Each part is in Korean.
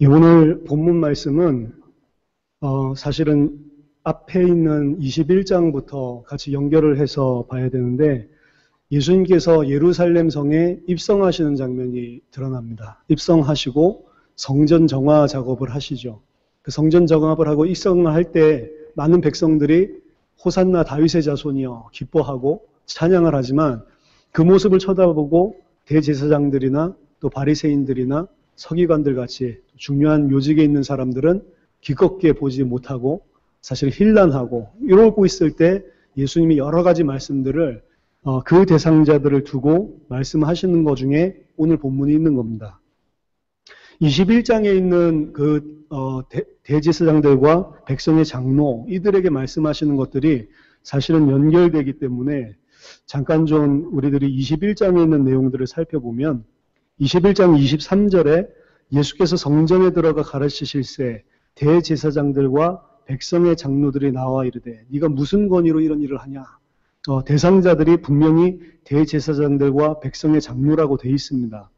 예, 오늘 본문 말씀은 사실은 앞에 있는 21장부터 같이 연결을 해서 봐야 되는데 예수님께서 예루살렘 성에 입성하시는 장면이 드러납니다. 입성하시고 성전 정화 작업을 하시죠. 그 성전 정화를 하고 입성을 할 때 많은 백성들이 호산나 다윗의 자손이여 기뻐하고 찬양을 하지만 그 모습을 쳐다보고 대제사장들이나 또 바리새인들이나 서기관들 같이 중요한 묘직에 있는 사람들은 기껍게 보지 못하고 사실 힐난하고 이러고 있을 때 예수님이 여러 가지 말씀들을 그 대상자들을 두고 말씀하시는 것 중에 오늘 본문이 있는 겁니다. 21장에 있는 그 대제사장들과 백성의 장로 이들에게 말씀하시는 것들이 사실은 연결되기 때문에 잠깐 좀 우리들이 21장에 있는 내용들을 살펴보면 21장 23절에 예수께서 성전에 들어가 가르치실새 대제사장들과 백성의 장로들이 나와 이르되 네가 무슨 권위로 이런 일을 하냐. 대상자들이 분명히 대제사장들과 백성의 장로라고 되어 있습니다.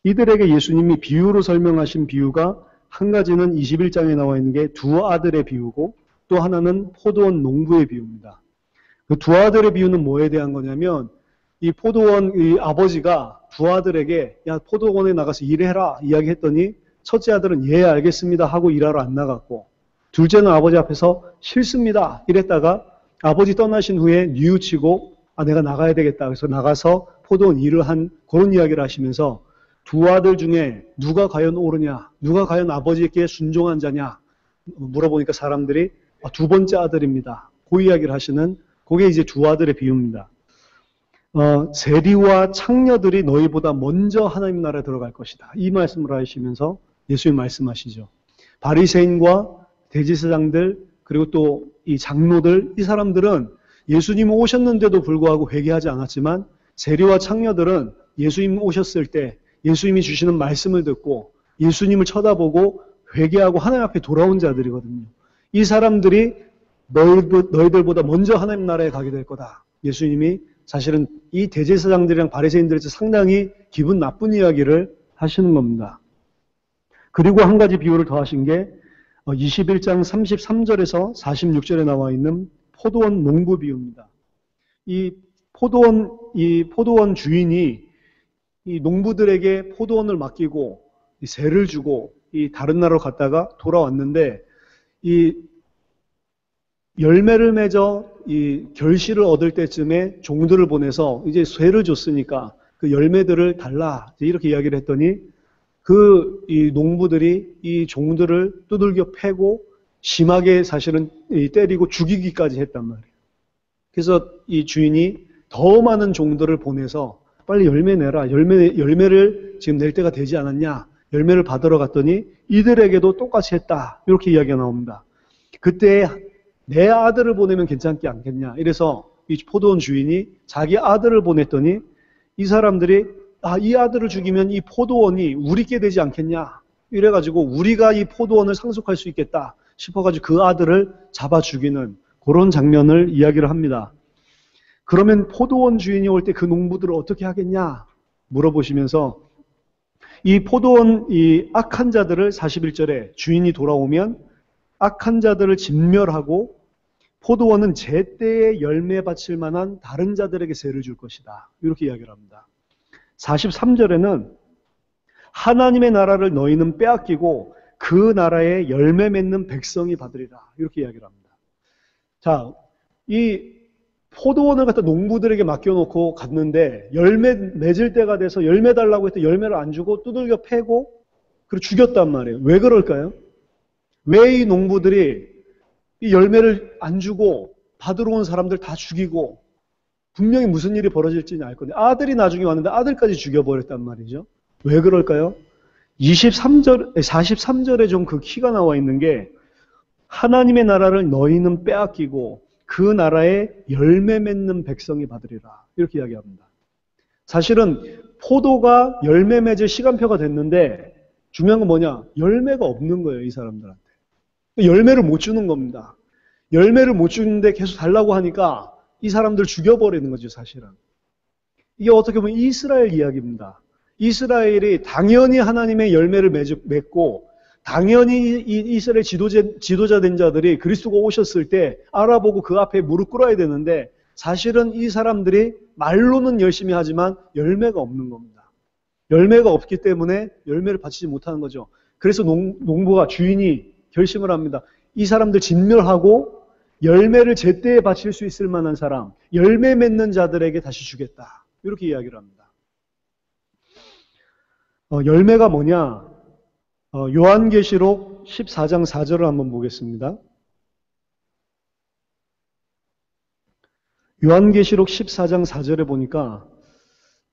이들에게 예수님이 비유로 설명하신 비유가 한 가지는 21장에 나와 있는 게 두 아들의 비유고 또 하나는 포도원 농부의 비유입니다. 그 두 아들의 비유는 뭐에 대한 거냐면 이 포도원 이 아버지가 두 아들에게 야 포도원에 나가서 일해라 이야기했더니 첫째 아들은 예 알겠습니다 하고 일하러 안 나갔고 둘째는 아버지 앞에서 싫습니다 이랬다가 아버지 떠나신 후에 뉘우치고 내가 나가야 되겠다 그래서 나가서 포도원 일을 한 그런 이야기를 하시면서 두 아들 중에 누가 과연 옳으냐 누가 과연 아버지께 순종한 자냐 물어보니까 사람들이 두 번째 아들입니다. 그 이야기를 하시는 그게 이제 두 아들의 비유입니다. 세리와 창녀들이 너희보다 먼저 하나님 나라에 들어갈 것이다. 이 말씀을 하시면서 예수님 말씀하시죠. 바리새인과 대제사장들 그리고 또 이 장로들 이 사람들은 예수님 오셨는데도 불구하고 회개하지 않았지만 세리와 창녀들은 예수님 오셨을 때 예수님이 주시는 말씀을 듣고 예수님을 쳐다보고 회개하고 하나님 앞에 돌아온 자들이거든요. 이 사람들이 너희들보다 먼저 하나님 나라에 가게 될 거다. 예수님이 사실은 이 대제사장들이랑 바리새인들에서 상당히 기분 나쁜 이야기를 하시는 겁니다. 그리고 한 가지 비유를 더 하신 게 21장 33절에서 46절에 나와 있는 포도원 농부 비유입니다. 이 포도원 주인이 이 농부들에게 포도원을 맡기고 세를 주고 이 다른 나라로 갔다가 돌아왔는데 이 열매를 맺어 이 결실을 얻을 때쯤에 종들을 보내서 이제 쇠를 줬으니까 그 열매들을 달라 이렇게 이야기를 했더니 이 농부들이 이 종들을 두들겨 패고 심하게 사실은 때리고 죽이기까지 했단 말이에요. 그래서 이 주인이 더 많은 종들을 보내서 빨리 열매 내라. 열매를 지금 낼 때가 되지 않았냐. 열매를 받으러 갔더니 이들에게도 똑같이 했다. 이렇게 이야기가 나옵니다. 그때 내 아들을 보내면 괜찮지 않겠냐. 이래서 이 포도원 주인이 자기 아들을 보냈더니 이 사람들이 이 아들을 죽이면 이 포도원이 우리께 되지 않겠냐. 이래가지고 우리가 이 포도원을 상속할 수 있겠다 싶어가지고 그 아들을 잡아 죽이는 그런 장면을 이야기를 합니다. 그러면 포도원 주인이 올 때 그 농부들을 어떻게 하겠냐 물어보시면서 이 포도원 이 악한 자들을 41절에 주인이 돌아오면 악한 자들을 진멸하고 포도원은 제때에 열매 바칠 만한 다른 자들에게 세를 줄 것이다. 이렇게 이야기를 합니다. 43절에는 하나님의 나라를 너희는 빼앗기고 그 나라에 열매 맺는 백성이 받으리라. 이렇게 이야기를 합니다. 자, 이 포도원을 갖다 농부들에게 맡겨놓고 갔는데 열매 맺을 때가 돼서 열매 달라고 했더니 열매를 안 주고 두들겨 패고 그리고 죽였단 말이에요. 왜 그럴까요? 왜 이 농부들이 이 열매를 안 주고 받으러 온 사람들 다 죽이고 분명히 무슨 일이 벌어질지는 알 건데 아들이 나중에 왔는데 아들까지 죽여버렸단 말이죠. 왜 그럴까요? 43절에 좀 그 키가 나와 있는 게 하나님의 나라를 너희는 빼앗기고 그 나라에 열매 맺는 백성이 받으리라. 이렇게 이야기합니다. 사실은 포도가 열매 맺을 시간표가 됐는데 중요한 건 뭐냐? 열매가 없는 거예요. 이 사람들한테. 열매를 못 주는 겁니다. 열매를 못 주는데 계속 달라고 하니까 이 사람들 죽여버리는 거죠. 사실은. 이게 어떻게 보면 이스라엘 이야기입니다. 이스라엘이 당연히 하나님의 열매를 맺고 당연히 이 이스라엘 지도자 된 자들이 그리스도가 오셨을 때 알아보고 그 앞에 무릎 꿇어야 되는데 사실은 이 사람들이 말로는 열심히 하지만 열매가 없는 겁니다. 열매가 없기 때문에 열매를 바치지 못하는 거죠. 그래서 농부가 주인이 결심을 합니다. 이 사람들 진멸하고 열매를 제때에 바칠 수 있을 만한 사람, 열매 맺는 자들에게 다시 주겠다. 이렇게 이야기를 합니다. 열매가 뭐냐? 요한계시록 14장 4절을 한번 보겠습니다. 요한계시록 14장 4절에 보니까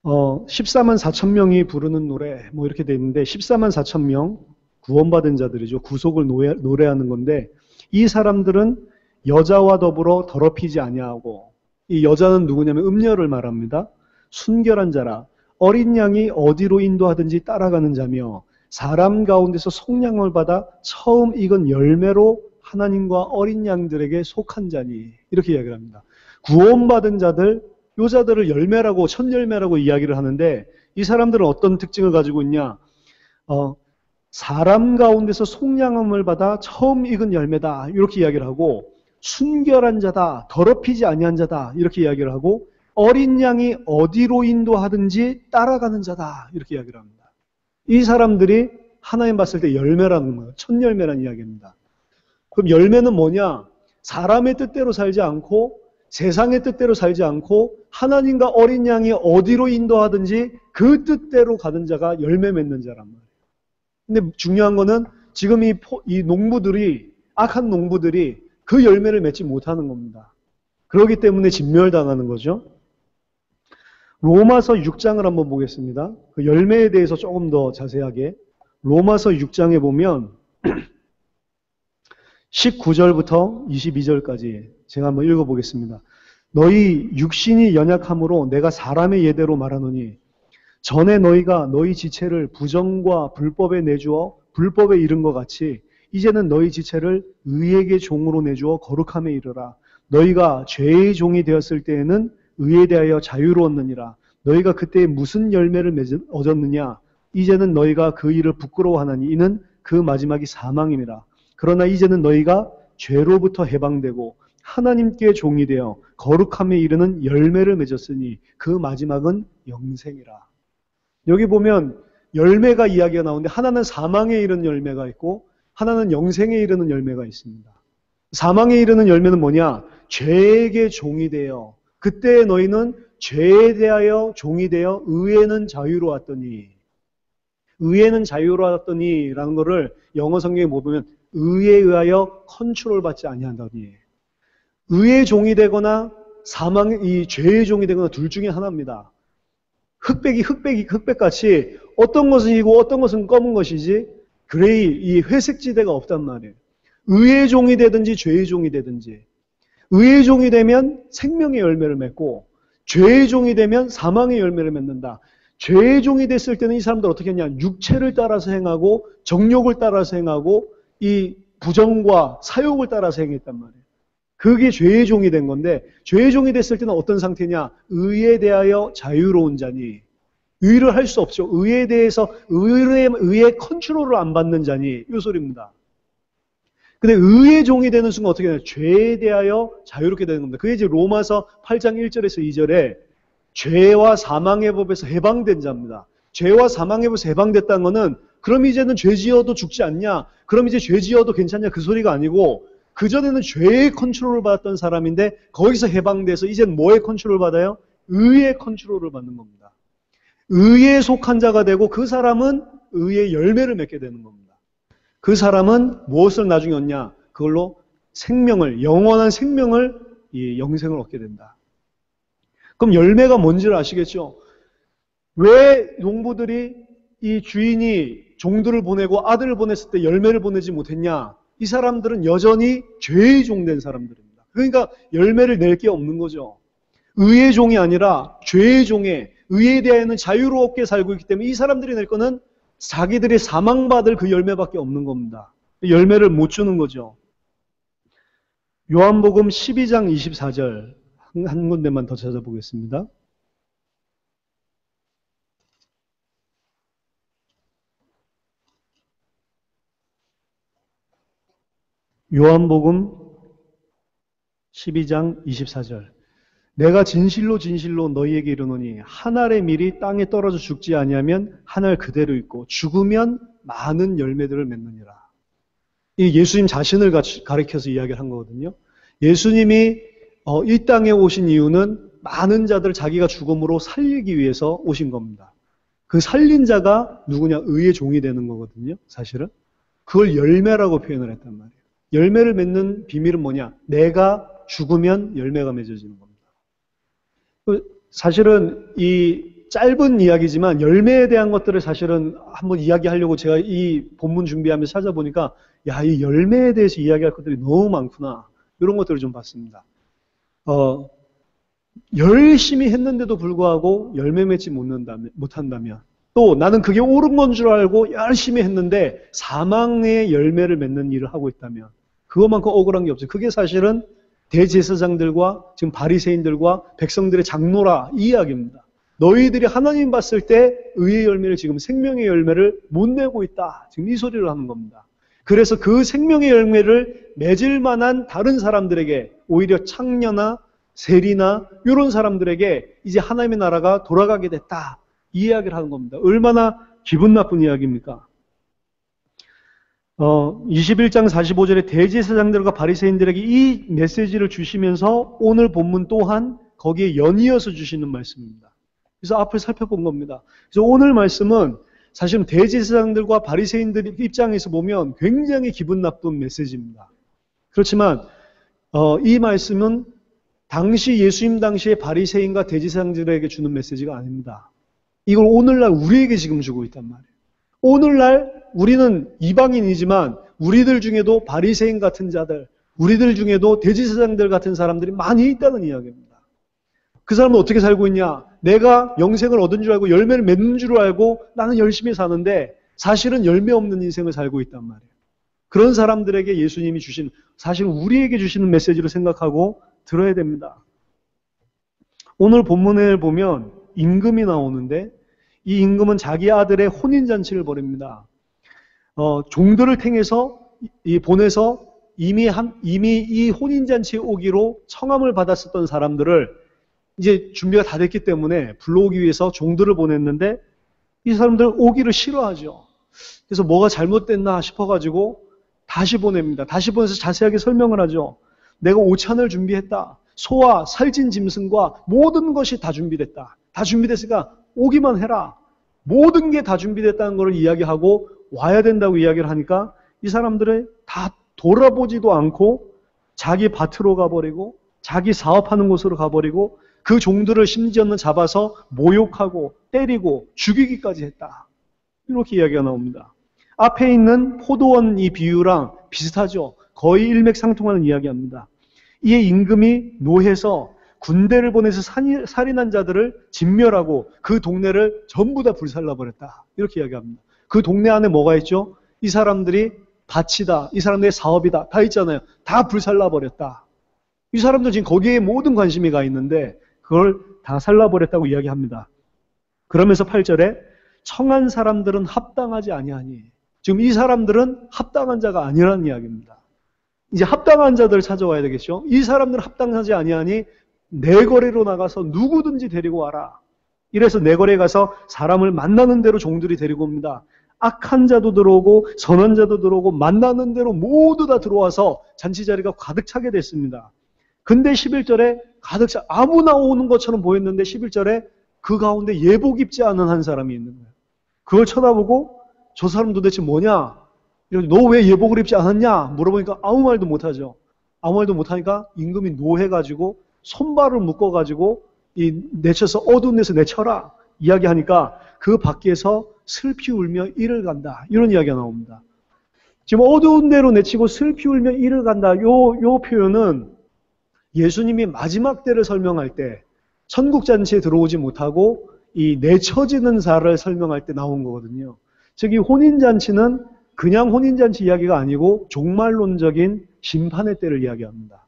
14만 4천 명이 부르는 노래 뭐 이렇게 돼 있는데 14만 4천 명 구원받은 자들이죠. 구속을 노래하는 건데 이 사람들은 여자와 더불어 더럽히지 아니하고 이 여자는 누구냐면 음녀를 말합니다. 순결한 자라 어린 양이 어디로 인도하든지 따라가는 자며 사람 가운데서 속량을 받아 처음 익은 열매로 하나님과 어린 양들에게 속한 자니 이렇게 이야기를 합니다. 구원받은 자들, 요 자들을 열매라고 첫 열매라고 이야기를 하는데 이 사람들은 어떤 특징을 가지고 있냐? 사람 가운데서 속량함을 받아 처음 익은 열매다 이렇게 이야기를 하고 순결한 자다, 더럽히지 아니한 자다 이렇게 이야기를 하고 어린 양이 어디로 인도하든지 따라가는 자다 이렇게 이야기를 합니다. 이 사람들이 하나님 봤을 때 열매라는 거예요. 첫 열매라는 이야기입니다. 그럼 열매는 뭐냐? 사람의 뜻대로 살지 않고 세상의 뜻대로 살지 않고 하나님과 어린 양이 어디로 인도하든지 그 뜻대로 가는 자가 열매 맺는 자란 말이에요. 근데 중요한 거는 지금 이 농부들이, 악한 농부들이 그 열매를 맺지 못하는 겁니다. 그렇기 때문에 진멸당하는 거죠. 로마서 6장을 한번 보겠습니다. 그 열매에 대해서 조금 더 자세하게. 로마서 6장에 보면 19절부터 22절까지 제가 한번 읽어보겠습니다. 너희 육신이 연약함으로 내가 사람의 예대로 말하노니 전에 너희가 너희 지체를 부정과 불법에 내주어 불법에 이른 것 같이 이제는 너희 지체를 의에게 종으로 내주어 거룩함에 이르라. 너희가 죄의 종이 되었을 때에는 의에 대하여 자유로웠느니라. 너희가 그때 무슨 열매를 얻었느냐? 이제는 너희가 그 일을 부끄러워하나니 이는 그 마지막이 사망임이라. 그러나 이제는 너희가 죄로부터 해방되고 하나님께 종이 되어 거룩함에 이르는 열매를 맺었으니 그 마지막은 영생이라. 여기 보면 열매가 이야기가 나오는데 하나는 사망에 이르는 열매가 있고 하나는 영생에 이르는 열매가 있습니다. 사망에 이르는 열매는 뭐냐? 죄에게 종이 되어 그때 너희는 죄에 대하여 종이 되어 의에는 자유로웠더니 의에는 자유로웠더니 라는 거를 영어 성경에 못 보면 의에 의하여 컨트롤 받지 아니한다니. 의의 종이 되거나 이 죄의 종이 되거나 둘 중에 하나입니다. 흑백같이 어떤 것은 이고 어떤 것은 검은 것이지 이 회색 지대가 없단 말이에요. 의의 종이 되든지 죄의 종이 되든지 의의 종이 되면 생명의 열매를 맺고 죄의 종이 되면 사망의 열매를 맺는다. 죄의 종이 됐을 때는 이 사람들 어떻게 했냐? 육체를 따라서 행하고 정욕을 따라서 행하고 이 부정과 사욕을 따라서 행했단 말이에요. 그게 죄의 종이 된 건데 죄의 종이 됐을 때는 어떤 상태냐? 의에 대하여 자유로운 자니 의를 할 수 없죠. 의에 대해서 의의 컨트롤을 안 받는 자니 이 소리입니다. 근데 의의 종이 되는 순간 어떻게 되냐? 죄에 대하여 자유롭게 되는 겁니다. 그게 이제 로마서 8장 1절에서 2절에 죄와 사망의 법에서 해방된 자입니다. 죄와 사망의 법에서 해방됐다는 거는 그럼 이제는 죄 지어도 죽지 않냐? 그럼 이제 죄 지어도 괜찮냐? 그 소리가 아니고 그전에는 죄의 컨트롤을 받았던 사람인데 거기서 해방돼서 이제는 뭐의 컨트롤을 받아요? 의의 컨트롤을 받는 겁니다. 의에 속한 자가 되고 그 사람은 의의 열매를 맺게 되는 겁니다. 그 사람은 무엇을 나중에 얻냐? 그걸로 영원한 생명을, 영생을 얻게 된다. 그럼 열매가 뭔지를 아시겠죠? 왜 농부들이 이 주인이 종들을 보내고 아들을 보냈을 때 열매를 보내지 못했냐? 이 사람들은 여전히 죄의 종된 사람들입니다. 그러니까 열매를 낼 게 없는 거죠. 의의 종이 아니라 죄의 종에 의에 대하여는 자유롭게 살고 있기 때문에 이 사람들이 낼 거는 자기들이 사망받을 그 열매밖에 없는 겁니다. 열매를 못 주는 거죠. 요한복음 12장 24절 한 군데만 더 찾아보겠습니다. 요한복음 12장 24절. 내가 진실로 진실로 너희에게 이르노니 한 알의 밀이 땅에 떨어져 죽지 아니하면 한 알 그대로 있고 죽으면 많은 열매들을 맺느니라. 이 예수님 자신을 가리켜서 이야기를 한 거거든요. 예수님이 이 땅에 오신 이유는 많은 자들 자기가 죽음으로 살리기 위해서 오신 겁니다. 그 살린 자가 누구냐? 의의 종이 되는 거거든요. 사실은. 그걸 열매라고 표현을 했단 말이에요. 열매를 맺는 비밀은 뭐냐? 내가 죽으면 열매가 맺어지는 겁니다. 사실은 이 짧은 이야기지만 열매에 대한 것들을 사실은 한번 이야기하려고 제가 이 본문 준비하면서 찾아보니까 야, 이 열매에 대해서 이야기할 것들이 너무 많구나. 이런 것들을 좀 봤습니다. 열심히 했는데도 불구하고 열매 맺지 못한다면 또 나는 그게 옳은 건 줄 알고 열심히 했는데 사망의 열매를 맺는 일을 하고 있다면 그것만큼 억울한 게 없어요. 그게 사실은 대제사장들과 지금 바리새인들과 백성들의 장로라 이 이야기입니다. 너희들이 하나님 봤을 때 의의 열매를 지금 생명의 열매를 못 내고 있다. 지금 이 소리를 하는 겁니다. 그래서 그 생명의 열매를 맺을 만한 다른 사람들에게 오히려 창녀나 세리나 이런 사람들에게 이제 하나님의 나라가 돌아가게 됐다. 이 이야기를 하는 겁니다. 얼마나 기분 나쁜 이야기입니까? 21장 45절에 대제사장들과 바리새인들에게 이 메시지를 주시면서 오늘 본문 또한 거기에 연이어서 주시는 말씀입니다. 그래서 앞을 살펴본 겁니다. 그래서 오늘 말씀은 사실은 대제사장들과 바리새인들 입장에서 보면 굉장히 기분 나쁜 메시지입니다. 그렇지만 이 말씀은 당시 예수님 당시에 바리새인과 대제사장들에게 주는 메시지가 아닙니다. 이걸 오늘날 우리에게 지금 주고 있단 말이에요. 오늘날 우리는 이방인이지만 우리들 중에도 바리새인 같은 자들, 우리들 중에도 대제사장들 같은 사람들이 많이 있다는 이야기입니다. 그 사람은 어떻게 살고 있냐? 내가 영생을 얻은 줄 알고 열매를 맺는 줄 알고 나는 열심히 사는데 사실은 열매 없는 인생을 살고 있단 말이에요. 그런 사람들에게 예수님이 주신, 사실 우리에게 주시는 메시지로 생각하고 들어야 됩니다. 오늘 본문을 보면 임금이 나오는데 이 임금은 자기 아들의 혼인잔치를 벌입니다. 종들을 보내서 이미 이 혼인잔치에 오기로 청함을 받았었던 사람들을 이제 준비가 다 됐기 때문에 불러오기 위해서 종들을 보냈는데 이 사람들 오기를 싫어하죠. 그래서 뭐가 잘못됐나 싶어가지고 다시 보냅니다. 다시 보내서 자세하게 설명을 하죠. 내가 오찬을 준비했다. 소와 살찐 짐승과 모든 것이 다 준비됐다. 다 준비됐으니까 오기만 해라. 모든 게 다 준비됐다는 걸 이야기하고 와야 된다고 이야기를 하니까 이 사람들은 다 돌아보지도 않고 자기 밭으로 가버리고 자기 사업하는 곳으로 가버리고 그 종들을 심지어는 잡아서 모욕하고 때리고 죽이기까지 했다. 이렇게 이야기가 나옵니다. 앞에 있는 포도원 이 비유랑 비슷하죠. 거의 일맥상통하는 이야기합니다. 이에 임금이 노해서 군대를 보내서 살인한 자들을 진멸하고 그 동네를 전부 다 불살라버렸다. 이렇게 이야기합니다. 그 동네 안에 뭐가 있죠? 이 사람들이 밭이다. 이 사람들의 사업이다. 다 있잖아요. 다 불살라버렸다. 이 사람들 지금 거기에 모든 관심이 가 있는데 그걸 다 살라버렸다고 이야기합니다. 그러면서 8절에 청한 사람들은 합당하지 아니하니 지금 이 사람들은 합당한 자가 아니라는 이야기입니다. 이제 합당한 자들을 찾아와야 되겠죠. 이 사람들은 합당하지 아니하니 내거리로 나가서 누구든지 데리고 와라. 이래서 내거리에 가서 사람을 만나는 대로 종들이 데리고 옵니다. 악한 자도 들어오고 선한 자도 들어오고 만나는 대로 모두 다 들어와서 잔치 자리가 가득 차게 됐습니다. 근데 11절에 가득 차 아무나 오는 것처럼 보였는데 11절에 그 가운데 예복 입지 않은 한 사람이 있는 거예요. 그걸 쳐다보고 저 사람 도대체 뭐냐? 너 왜 예복을 입지 않았냐? 물어보니까 아무 말도 못하죠. 아무 말도 못하니까 임금이 노해가지고 손발을 묶어가지고 내쳐서 어두운 데서 내쳐라 이야기하니까 그 밖에서 슬피 울며 이를 간다. 이런 이야기가 나옵니다. 지금 어두운 데로 내치고 슬피 울며 이를 간다. 요 표현은 예수님이 마지막 때를 설명할 때 천국잔치에 들어오지 못하고 이 내쳐지는 자를 설명할 때 나온 거거든요. 즉 이 혼인잔치는 그냥 혼인잔치 이야기가 아니고 종말론적인 심판의 때를 이야기합니다.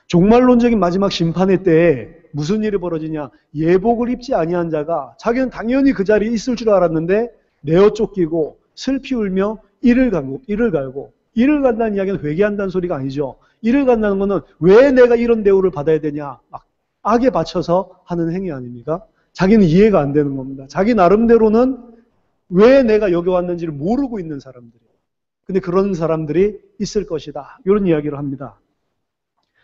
종말론적인 마지막 심판의 때에 무슨 일이 벌어지냐? 예복을 입지 아니한 자가 자기는 당연히 그 자리에 있을 줄 알았는데 내어 쫓기고 슬피 울며 이를 갈고 일을 간다는 이야기는 회개한다는 소리가 아니죠. 일을 간다는 것은 왜 내가 이런 대우를 받아야 되냐, 막 악에 받쳐서 하는 행위 아닙니까? 자기는 이해가 안 되는 겁니다. 자기 나름대로는 왜 내가 여기 왔는지를 모르고 있는 사람들이에요. 근데 그런 사람들이 있을 것이다. 이런 이야기를 합니다.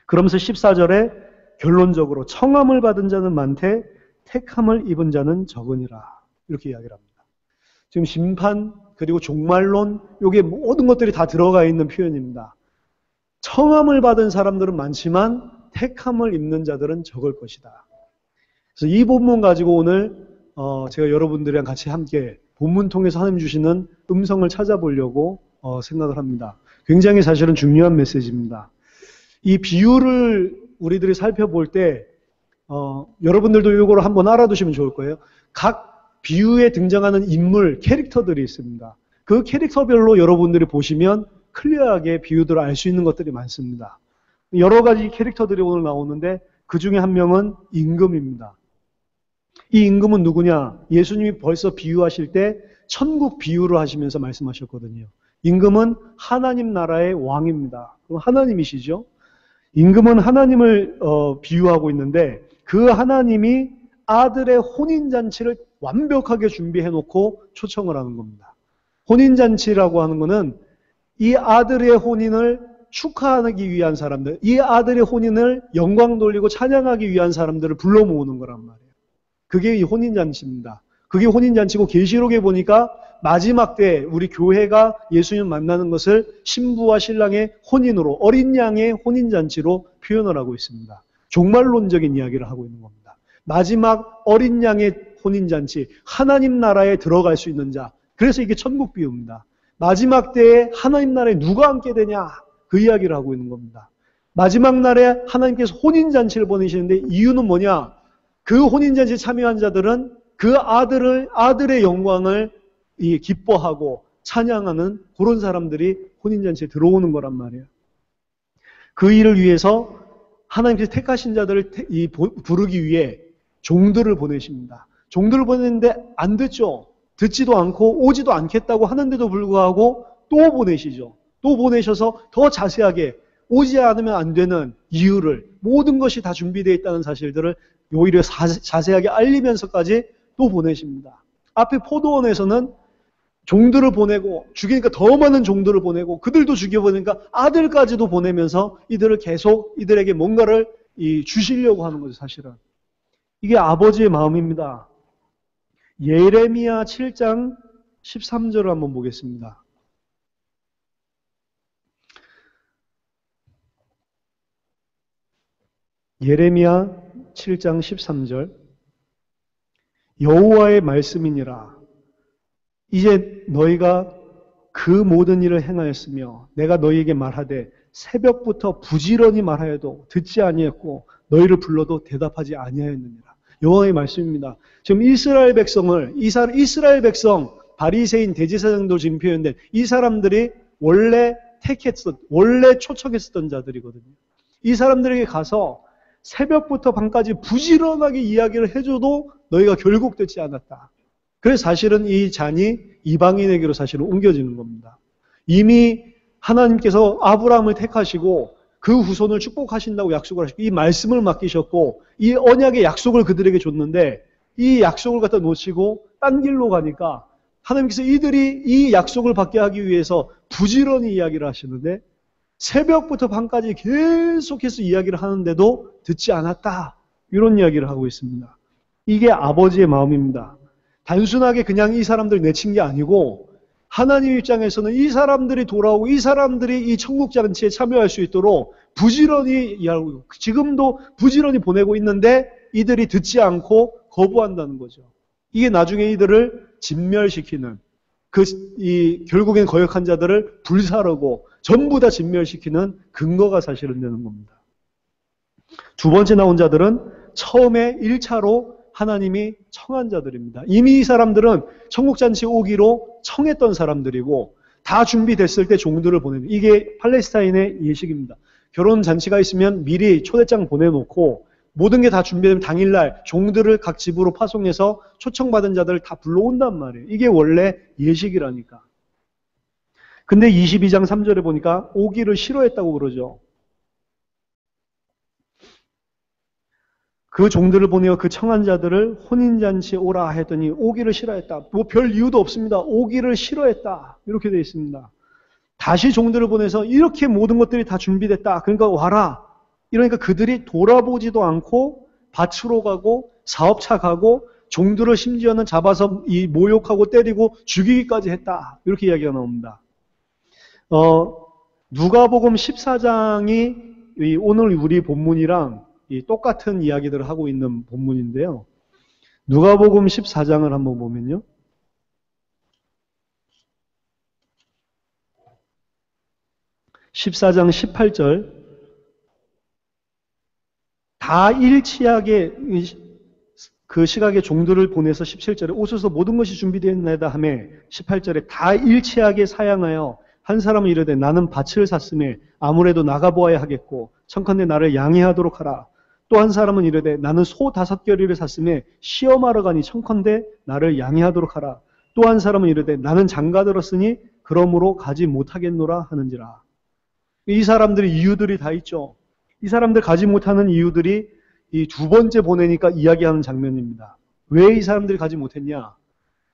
그러면서 14절에 결론적으로 청함을 받은 자는 많되 택함을 입은 자는 적으니라. 이렇게 이야기를 합니다. 지금 심판 그리고 종말론 이게 모든 것들이 다 들어가 있는 표현입니다. 청함을 받은 사람들은 많지만 택함을 입는 자들은 적을 것이다. 그래서 이 본문 가지고 오늘 제가 여러분들이랑 같이 함께 본문 통해서 하나님 주시는 음성을 찾아보려고 생각을 합니다. 굉장히 사실은 중요한 메시지입니다. 이 비유를 우리들이 살펴볼 때 여러분들도 이거를 한번 알아두시면 좋을 거예요. 각 비유에 등장하는 인물, 캐릭터들이 있습니다. 그 캐릭터별로 여러분들이 보시면 클리어하게 비유들을 알 수 있는 것들이 많습니다. 여러 가지 캐릭터들이 오늘 나오는데 그 중에 한 명은 임금입니다. 이 임금은 누구냐? 예수님이 벌써 비유하실 때 천국 비유를 하시면서 말씀하셨거든요. 임금은 하나님 나라의 왕입니다. 그럼 하나님이시죠? 임금은 하나님을 비유하고 있는데 그 하나님이 아들의 혼인잔치를 완벽하게 준비해놓고 초청을 하는 겁니다. 혼인잔치라고 하는 것은 이 아들의 혼인을 축하하기 위한 사람들, 이 아들의 혼인을 영광 돌리고 찬양하기 위한 사람들을 불러 모으는 거란 말이에요. 그게 이 혼인잔치입니다. 그게 혼인잔치고 계시록에 보니까 마지막 때 우리 교회가 예수님 만나는 것을 신부와 신랑의 혼인으로 어린 양의 혼인잔치로 표현을 하고 있습니다. 종말론적인 이야기를 하고 있는 겁니다. 마지막 어린 양의 혼인잔치, 하나님 나라에 들어갈 수 있는 자. 그래서 이게 천국 비유입니다. 마지막 때에 하나님 나라에 누가 앉게 되냐? 그 이야기를 하고 있는 겁니다. 마지막 날에 하나님께서 혼인잔치를 보내시는데 이유는 뭐냐? 그 혼인잔치에 참여한 자들은 그 아들의 영광을 기뻐하고 찬양하는 그런 사람들이 혼인잔치에 들어오는 거란 말이에요. 그 일을 위해서 하나님께서 택하신 자들을 부르기 위해 종들을 보내십니다. 종들을 보냈는데 안 듣죠. 듣지도 않고 오지도 않겠다고 하는데도 불구하고 또 보내시죠. 또 보내셔서 더 자세하게 오지 않으면 안 되는 이유를 모든 것이 다 준비되어 있다는 사실들을 오히려 자세하게 알리면서까지 또 보내십니다. 앞에 포도원에서는 종들을 보내고 죽이니까 더 많은 종들을 보내고 그들도 죽여보니까 아들까지도 보내면서 이들을 계속 이들에게 뭔가를 주시려고 하는 거죠. 사실은 이게 아버지의 마음입니다. 예레미야 7장 13절을 한번 보겠습니다. 예레미야 7장 13절 여호와의 말씀이니라. 이제 너희가 그 모든 일을 행하였으며 내가 너희에게 말하되 새벽부터 부지런히 말하여도 듣지 아니했고 너희를 불러도 대답하지 아니하였느니라. 여호와의 말씀입니다. 지금 이스라엘 백성 바리새인 대제사장도 지금 표현된 이 사람들이 원래 초청했었던 자들이거든요. 이 사람들에게 가서 새벽부터 밤까지 부지런하게 이야기를 해줘도 너희가 결국 듣지 않았다. 그래서 사실은 이 잔이 이방인에게로 사실은 옮겨지는 겁니다. 이미 하나님께서 아브라함을 택하시고 그 후손을 축복하신다고 약속을 하시고 이 말씀을 맡기셨고 이 언약의 약속을 그들에게 줬는데 이 약속을 갖다 놓치고 딴 길로 가니까 하나님께서 이들이 이 약속을 받게 하기 위해서 부지런히 이야기를 하시는데 새벽부터 밤까지 계속해서 이야기를 하는데도 듣지 않았다. 이런 이야기를 하고 있습니다. 이게 아버지의 마음입니다. 단순하게 그냥 이 사람들 내친 게 아니고 하나님 입장에서는 이 사람들이 돌아오고 이 사람들이 이 천국잔치에 참여할 수 있도록 부지런히 이야기하고 지금도 부지런히 보내고 있는데 이들이 듣지 않고 거부한다는 거죠. 이게 나중에 이들을 진멸시키는 결국엔 거역한 자들을 불사르고 전부 다 진멸시키는 근거가 사실은 되는 겁니다. 두 번째 나온 자들은 처음에 1차로 하나님이 청한 자들입니다. 이미 이 사람들은 천국잔치에 오기로 청했던 사람들이고 다 준비됐을 때 종들을 보내는 이게 팔레스타인의 예식입니다. 결혼잔치가 있으면 미리 초대장 보내놓고 모든 게 다 준비되면 당일날 종들을 각 집으로 파송해서 초청받은 자들을 다 불러온단 말이에요. 이게 원래 예식이라니까. 근데 22장 3절에 보니까 오기를 싫어했다고 그러죠. 그 종들을 보내어 그 청한 자들을 혼인잔치에 오라 했더니 오기를 싫어했다. 뭐 별 이유도 없습니다. 오기를 싫어했다. 이렇게 되어 있습니다. 다시 종들을 보내서 이렇게 모든 것들이 다 준비됐다. 그러니까 와라. 이러니까 그들이 돌아보지도 않고 밭으로 가고 사업차 가고 종들을 심지어는 잡아서 이 모욕하고 때리고 죽이기까지 했다. 이렇게 이야기가 나옵니다. 누가복음 14장이 오늘 우리 본문이랑 똑같은 이야기들을 하고 있는 본문인데요. 누가복음 14장을 한번 보면요. 14장 18절 다 일치하게 그 시각의 종들을 보내서 17절에 오소서 모든 것이 준비되었나이다 하며 18절에 다 일치하게 사양하여 한 사람은 이르되 나는 밭을 샀음에 아무래도 나가보아야 하겠고 청컨대 나를 양해하도록 하라. 또 한 사람은 이르되 나는 소 5겨리를 샀음에 시험하러 가니 청컨대 나를 양해하도록 하라. 또 한 사람은 이르되 나는 장가들었으니 그러므로 가지 못하겠노라 하는지라. 이 사람들의 이유들이 다 있죠. 이 사람들 가지 못하는 이유들이 이 두 번째 보내니까 이야기하는 장면입니다. 왜 이 사람들이 가지 못했냐?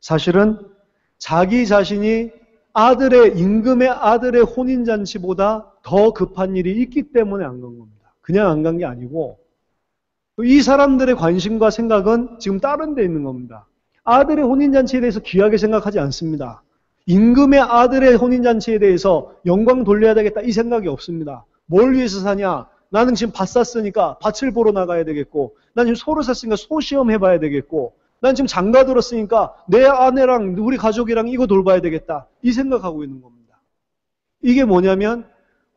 사실은 자기 자신이 임금의 아들의 혼인잔치보다 더 급한 일이 있기 때문에 안 간 겁니다. 그냥 안 간 게 아니고 이 사람들의 관심과 생각은 지금 다른 데 있는 겁니다. 아들의 혼인잔치에 대해서 귀하게 생각하지 않습니다. 임금의 아들의 혼인잔치에 대해서 영광 돌려야 되겠다 이 생각이 없습니다. 뭘 위해서 사냐? 나는 지금 밭 샀으니까 밭을 보러 나가야 되겠고 난 지금 소를 샀으니까 소 시험해봐야 되겠고 난 지금 장가 들었으니까 내 아내랑 우리 가족이랑 이거 돌봐야 되겠다 이 생각하고 있는 겁니다. 이게 뭐냐면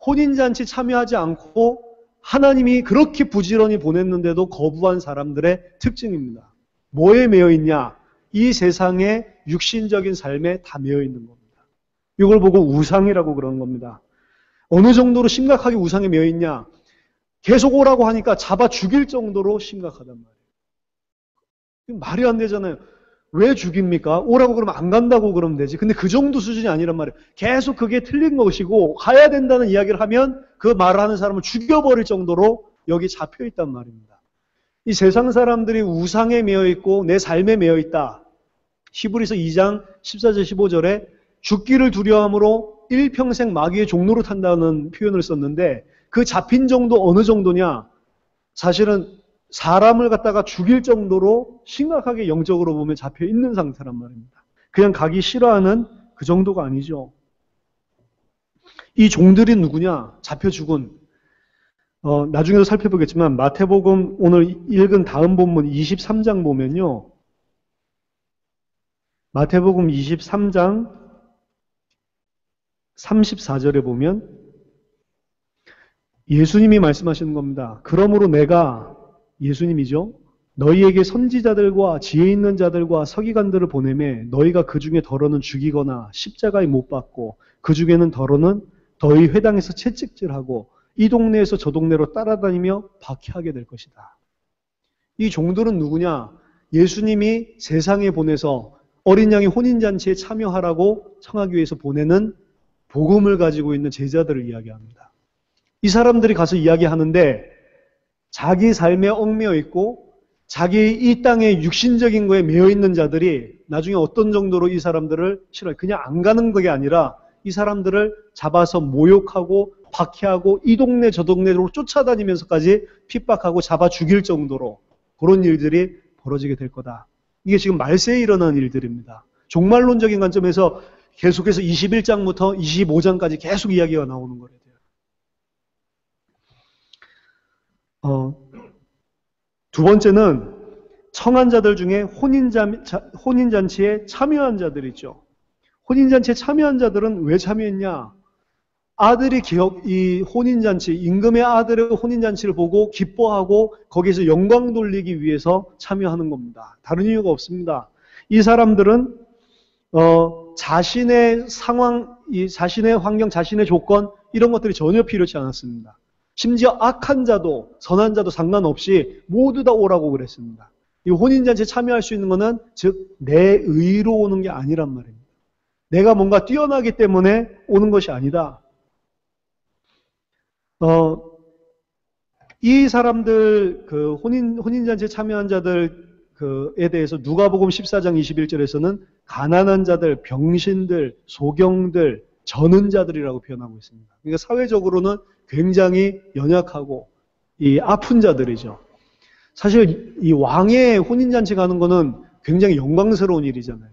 혼인잔치 참여하지 않고 하나님이 그렇게 부지런히 보냈는데도 거부한 사람들의 특징입니다. 뭐에 매여 있냐? 이 세상의 육신적인 삶에 다 매여 있는 겁니다. 이걸 보고 우상이라고 그러는 겁니다. 어느 정도로 심각하게 우상에 매여 있냐? 계속 오라고 하니까 잡아 죽일 정도로 심각하단 말이에요. 말이 안 되잖아요. 왜 죽입니까? 오라고 그러면 안 간다고 그러면 되지. 근데 그 정도 수준이 아니란 말이에요. 계속 그게 틀린 것이고 가야 된다는 이야기를 하면 그 말을 하는 사람을 죽여버릴 정도로 여기 잡혀 있단 말입니다. 이 세상 사람들이 우상에 매여 있고 내 삶에 매여 있다. 히브리서 2장 14절 15절에 죽기를 두려워함으로 일평생 마귀의 종로를 탄다는 표현을 썼는데 그 잡힌 정도 어느 정도냐? 사실은 사람을 갖다가 죽일 정도로 심각하게 영적으로 보면 잡혀 있는 상태란 말입니다. 그냥 가기 싫어하는 그 정도가 아니죠. 이 종들이 누구냐? 잡혀 죽은. 나중에도 살펴보겠지만 마태복음 오늘 읽은 다음 본문 23장 보면요. 마태복음 23장 34절에 보면 예수님이 말씀하시는 겁니다. 그러므로 내가 예수님이죠. 너희에게 선지자들과 지혜 있는 자들과 서기관들을 보내매 너희가 그 중에 더러는 죽이거나 십자가에 못 박고 그 중에는 더러는 너희 회당에서 채찍질하고 이 동네에서 저 동네로 따라다니며 박해하게 될 것이다. 이 종들은 누구냐? 예수님이 세상에 보내서 어린 양의 혼인잔치에 참여하라고 청하기 위해서 보내는 복음을 가지고 있는 제자들을 이야기합니다. 이 사람들이 가서 이야기하는데 자기 삶에 얽매여 있고 자기 이 땅의 육신적인 거에 매여 있는 자들이 나중에 어떤 정도로 이 사람들을 싫어해. 그냥 안 가는 게 아니라 이 사람들을 잡아서 모욕하고 박해하고 이 동네 저 동네로 쫓아다니면서까지 핍박하고 잡아 죽일 정도로 그런 일들이 벌어지게 될 거다. 이게 지금 말세에 일어난 일들입니다. 종말론적인 관점에서 계속해서 21장부터 25장까지 계속 이야기가 나오는 거래요. 두 번째는 청한 자들 중에 혼인잔치에 참여한 자들이죠. 혼인잔치에 참여한 자들은 왜 참여했냐? 아들이 이 혼인잔치, 임금의 아들의 혼인잔치를 보고 기뻐하고 거기에서 영광 돌리기 위해서 참여하는 겁니다. 다른 이유가 없습니다. 이 사람들은 자신의 상황, 자신의 환경, 자신의 조건 이런 것들이 전혀 필요치 않았습니다. 심지어 악한 자도 선한 자도 상관없이 모두 다 오라고 그랬습니다. 이 혼인잔치에 참여할 수 있는 것은 즉 내 의로 오는 게 아니란 말입니다. 내가 뭔가 뛰어나기 때문에 오는 것이 아니다. 이 사람들, 그 혼인잔치에 참여한 자들에 대해서 누가복음 14장 21절에서는 가난한 자들, 병신들, 소경들, 저는 자들이라고 표현하고 있습니다. 그러니까 사회적으로는 굉장히 연약하고 이 아픈 자들이죠. 사실 이 왕의 혼인잔치 가는 거는 굉장히 영광스러운 일이잖아요.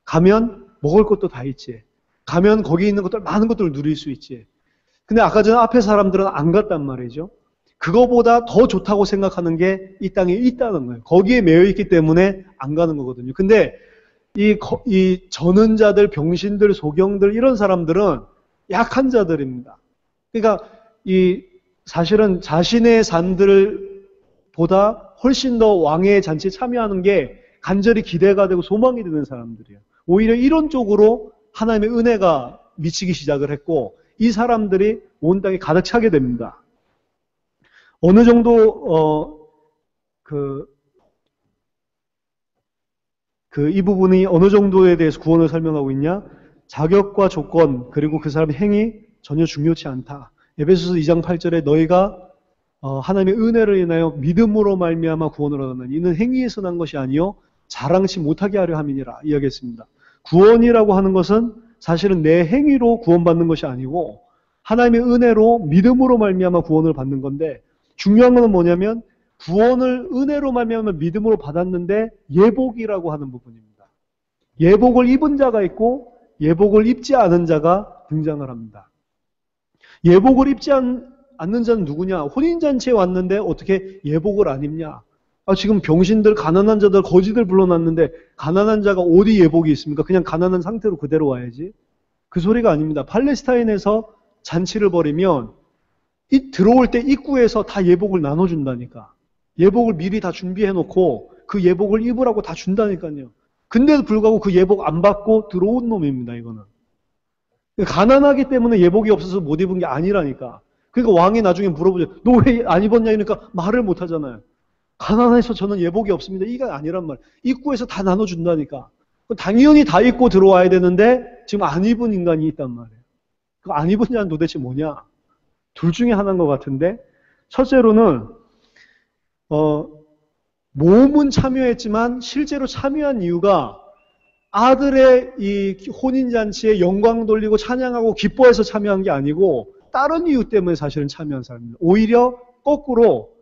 가면 먹을 것도 다 있지. 가면 거기 있는 것들, 많은 것들을 누릴 수 있지. 근데 아까 전에 앞에 사람들은 안 갔단 말이죠. 그거보다 더 좋다고 생각하는 게 이 땅에 있다는 거예요. 거기에 매여 있기 때문에 안 가는 거거든요. 근데 이 저는 자들, 병신들, 소경들 이런 사람들은 약한 자들입니다. 그러니까 사실은 자신의 삶들보다 훨씬 더 왕의 잔치에 참여하는 게 간절히 기대가 되고 소망이 되는 사람들이에요. 오히려 이런 쪽으로 하나님의 은혜가 미치기 시작을 했고 이 사람들이 온 땅에 가득 차게 됩니다. 어느 정도 이 부분이 어느 정도에 대해서 구원을 설명하고 있냐? 자격과 조건 그리고 그 사람의 행위 전혀 중요치 않다. 에베소서 2장 8절에 너희가 하나님의 은혜를 인하여 믿음으로 말미암아 구원을 얻었나니 이는 행위에서 난 것이 아니요 자랑치 못하게 하려 함이니라 이야기했습니다. 구원이라고 하는 것은 사실은 내 행위로 구원받는 것이 아니고 하나님의 은혜로 믿음으로 말미암아 구원을 받는 건데 중요한 것은 뭐냐면 구원을 은혜로 말미암아 믿음으로 받았는데 예복이라고 하는 부분입니다. 예복을 입은 자가 있고 예복을 입지 않은 자가 등장을 합니다. 예복을 입지 않는 자는 누구냐? 혼인잔치에 왔는데 어떻게 예복을 안 입냐? 지금 병신들, 가난한 자들, 거지들 불러놨는데 가난한 자가 어디 예복이 있습니까? 그냥 가난한 상태로 그대로 와야지. 그 소리가 아닙니다. 팔레스타인에서 잔치를 벌이면 들어올 때 입구에서 다 예복을 나눠준다니까. 예복을 미리 다 준비해놓고 그 예복을 입으라고 다 준다니까요. 근데도 불구하고 그 예복 안 받고 들어온 놈입니다, 이거는. 가난하기 때문에 예복이 없어서 못 입은 게 아니라니까. 그러니까 왕이 나중에 물어보죠. 너 왜 안 입었냐? 그러니까 말을 못 하잖아요. 가난해서 저는 예복이 없습니다. 이게 아니란 말. 입구에서 다 나눠준다니까. 당연히 다 입고 들어와야 되는데 지금 안 입은 인간이 있단 말이에요. 그 안 입은 자는 도대체 뭐냐? 둘 중에 하나인 것 같은데 첫째로는 몸은 참여했지만 실제로 참여한 이유가 아들의 이 혼인잔치에 영광 돌리고 찬양하고 기뻐해서 참여한 게 아니고 다른 이유 때문에 사실은 참여한 사람입니다. 오히려 거꾸로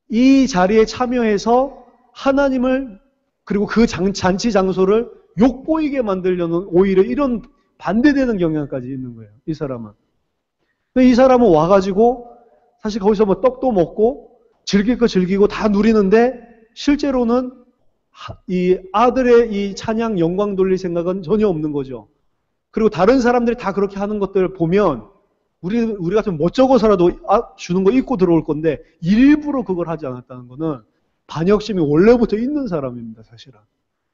이 자리에 참여해서 하나님을 그리고 그 잔치 장소를 욕보이게 만들려는 오히려 이런 반대되는 경향까지 있는 거예요. 이 사람은. 이 사람은 와가지고 사실 거기서 뭐 떡도 먹고 즐길 거 즐기고 다 누리는데 실제로는 이 아들의 이 찬양 영광 돌릴 생각은 전혀 없는 거죠. 그리고 다른 사람들이 다 그렇게 하는 것들 보면 우리 같은 멋쩍어서라도 주는 거 입고 들어올 건데 일부러 그걸 하지 않았다는 거는 반역심이 원래부터 있는 사람입니다, 사실은.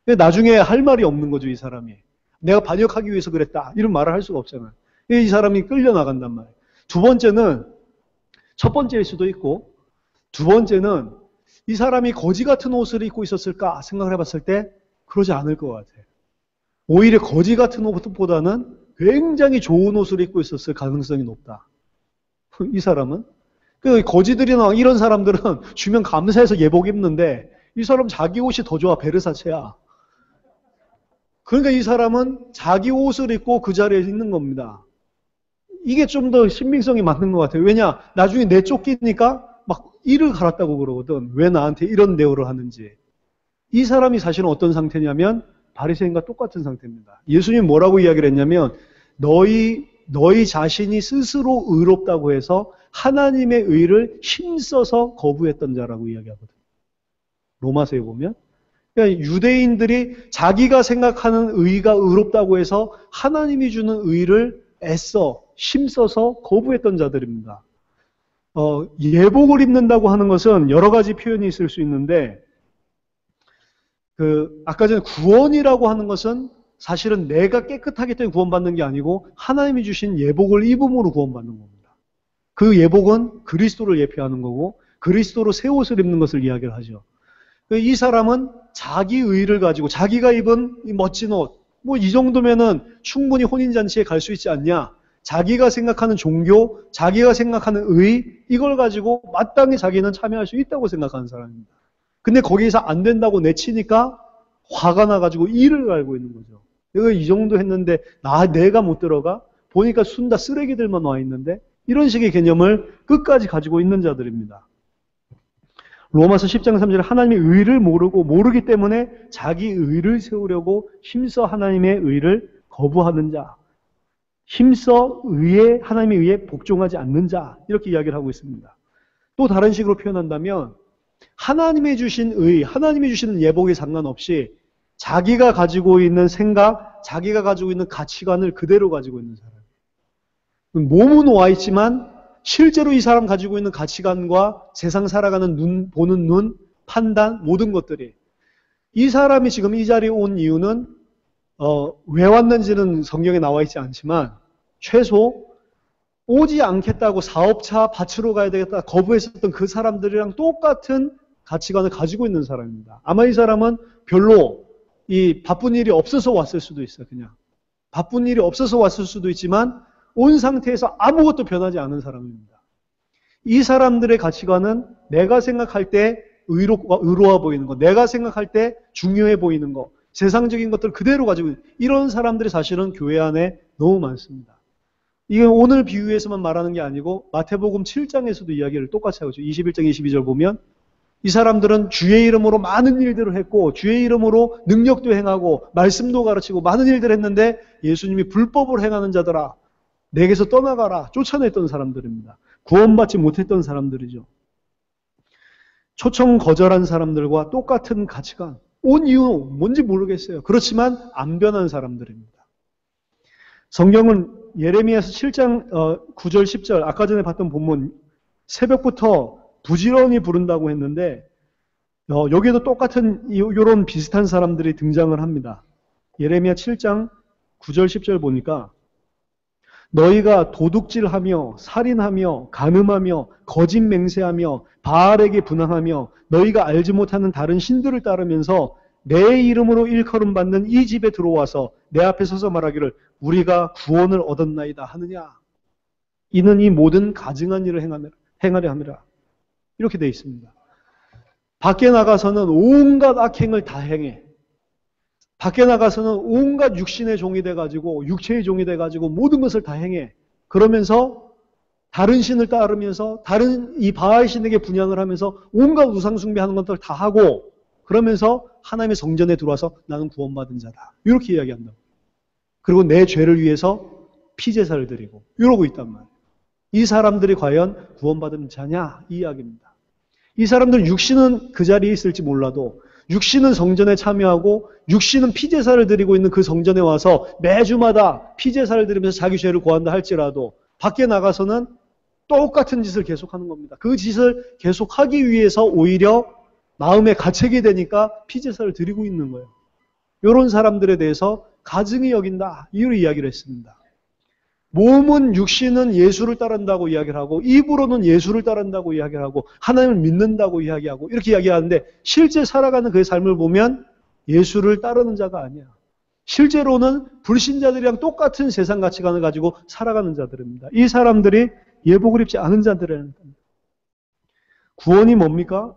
근데 나중에 할 말이 없는 거죠, 이 사람이. 내가 반역하기 위해서 그랬다. 이런 말을 할 수가 없잖아요. 이 사람이 끌려나간단 말이에요. 두 번째는 첫 번째일 수도 있고 두 번째는 이 사람이 거지 같은 옷을 입고 있었을까 생각을 해봤을 때 그러지 않을 것 같아요. 오히려 거지 같은 옷보다는 굉장히 좋은 옷을 입고 있었을 가능성이 높다. 이 사람은. 그 거지들이나 이런 사람들은 주면 감사해서 예복 입는데 이 사람 자기 옷이 더 좋아. 베르사체야. 그러니까 이 사람은 자기 옷을 입고 그 자리에 있는 겁니다. 이게 좀 더 신빙성이 맞는 것 같아요. 왜냐? 나중에 내 쫓기니까 막 이를 갈았다고 그러거든. 왜 나한테 이런 대우를 하는지. 이 사람이 사실은 어떤 상태냐면 바리새인과 똑같은 상태입니다. 예수님이 뭐라고 이야기를 했냐면 너희 자신이 스스로 의롭다고 해서 하나님의 의를 힘써서 거부했던 자라고 이야기하거든요. 로마서에 보면. 그러니까 유대인들이 자기가 생각하는 의가 의롭다고 해서 하나님이 주는 의를 애써 힘써서 거부했던 자들입니다. 예복을 입는다고 하는 것은 여러 가지 표현이 있을 수 있는데 아까 전에 구원이라고 하는 것은 사실은 내가 깨끗하기 때문에 구원받는 게 아니고 하나님이 주신 예복을 입음으로 구원받는 겁니다. 그 예복은 그리스도를 예표하는 거고 그리스도로 새 옷을 입는 것을 이야기를 하죠. 이 사람은 자기 의를 가지고 자기가 입은 이 멋진 옷, 뭐 이 정도면은 충분히 혼인잔치에 갈 수 있지 않냐. 자기가 생각하는 종교, 자기가 생각하는 의, 이걸 가지고 마땅히 자기는 참여할 수 있다고 생각하는 사람입니다. 근데 거기서 안 된다고 내치니까 화가 나가지고 이를 갈고 있는 거죠. 내가 이 정도 했는데 내가 못 들어가? 보니까 순다 쓰레기들만 와 있는데 이런 식의 개념을 끝까지 가지고 있는 자들입니다. 로마서 10장 3절에 하나님의 의를 모르기 때문에 자기 의를 세우려고 힘써 하나님의 의를 거부하는 자, 힘써 하나님의 의에 복종하지 않는 자, 이렇게 이야기를 하고 있습니다. 또 다른 식으로 표현한다면 하나님이 주신 의, 하나님이 주시는 예복에 상관없이 자기가 가지고 있는 생각, 자기가 가지고 있는 가치관을 그대로 가지고 있는 사람. 몸은 와 있지만 실제로 이 사람 가지고 있는 가치관과 세상 살아가는 눈, 보는 눈, 판단, 모든 것들이 이 사람이 지금 이 자리에 온 이유는 왜 왔는지는 성경에 나와 있지 않지만 최소 오지 않겠다고 사업차 밭으로 가야 되겠다 거부했었던 그 사람들이랑 똑같은 가치관을 가지고 있는 사람입니다. 아마 이 사람은 별로 이 바쁜 일이 없어서 왔을 수도 있어요. 그냥 바쁜 일이 없어서 왔을 수도 있지만 온 상태에서 아무것도 변하지 않은 사람입니다. 이 사람들의 가치관은 내가 생각할 때 의로워 보이는 거, 내가 생각할 때 중요해 보이는 거, 세상적인 것들 그대로 가지고 있는 이런 사람들이 사실은 교회 안에 너무 많습니다. 이게 오늘 비유에서만 말하는 게 아니고 마태복음 7장에서도 이야기를 똑같이 하고 있죠. 21장 22절 보면 이 사람들은 주의 이름으로 많은 일들을 했고 주의 이름으로 능력도 행하고 말씀도 가르치고 많은 일들을 했는데 예수님이 불법을 행하는 자들아 내게서 떠나가라 쫓아냈던 사람들입니다. 구원받지 못했던 사람들이죠. 초청 거절한 사람들과 똑같은 가치관 온 이유 뭔지 모르겠어요. 그렇지만 안 변한 사람들입니다. 성경은 예레미야서 7장 9절 10절 아까 전에 봤던 본문 새벽부터 부지런히 부른다고 했는데 여기에도 똑같은 이런 비슷한 사람들이 등장을 합니다. 예레미야 7장 9절 10절 보니까 너희가 도둑질하며 살인하며 간음하며 거짓 맹세하며 바알에게 분항하며 너희가 알지 못하는 다른 신들을 따르면서 내 이름으로 일컬음 받는 이 집에 들어와서 내 앞에 서서 말하기를 우리가 구원을 얻었나이다 하느냐. 이는 이 모든 가증한 일을 행하려 함이라. 이렇게 되어 있습니다. 밖에 나가서는 온갖 악행을 다 행해. 밖에 나가서는 온갖 육신의 종이 돼가지고 육체의 종이 돼가지고 모든 것을 다 행해. 그러면서 다른 신을 따르면서 다른 이 바알 신에게 분향을 하면서 온갖 우상 숭배하는 것들 다 하고 그러면서 하나님의 성전에 들어와서 나는 구원받은 자다. 이렇게 이야기한다. 그리고 내 죄를 위해서 피제사를 드리고 이러고 있단 말이에요. 이 사람들이 과연 구원받은 자냐? 이 이야기입니다. 이 사람들 육신은 그 자리에 있을지 몰라도 육신은 성전에 참여하고 육신은 피제사를 드리고 있는 그 성전에 와서 매주마다 피제사를 드리면서 자기 죄를 고한다 할지라도 밖에 나가서는 똑같은 짓을 계속하는 겁니다. 그 짓을 계속하기 위해서 오히려 마음에 가책이 되니까 피제사를 드리고 있는 거예요. 이런 사람들에 대해서 가증히 여긴다. 이유로 이야기를 했습니다. 몸은 육신은 예수를 따른다고 이야기를 하고 입으로는 예수를 따른다고 이야기를 하고 하나님을 믿는다고 이야기하고 이렇게 이야기하는데 실제 살아가는 그의 삶을 보면 예수를 따르는 자가 아니야. 실제로는 불신자들이랑 똑같은 세상 가치관을 가지고 살아가는 자들입니다. 이 사람들이 예복을 입지 않은 자들이라는 겁니다. 구원이 뭡니까?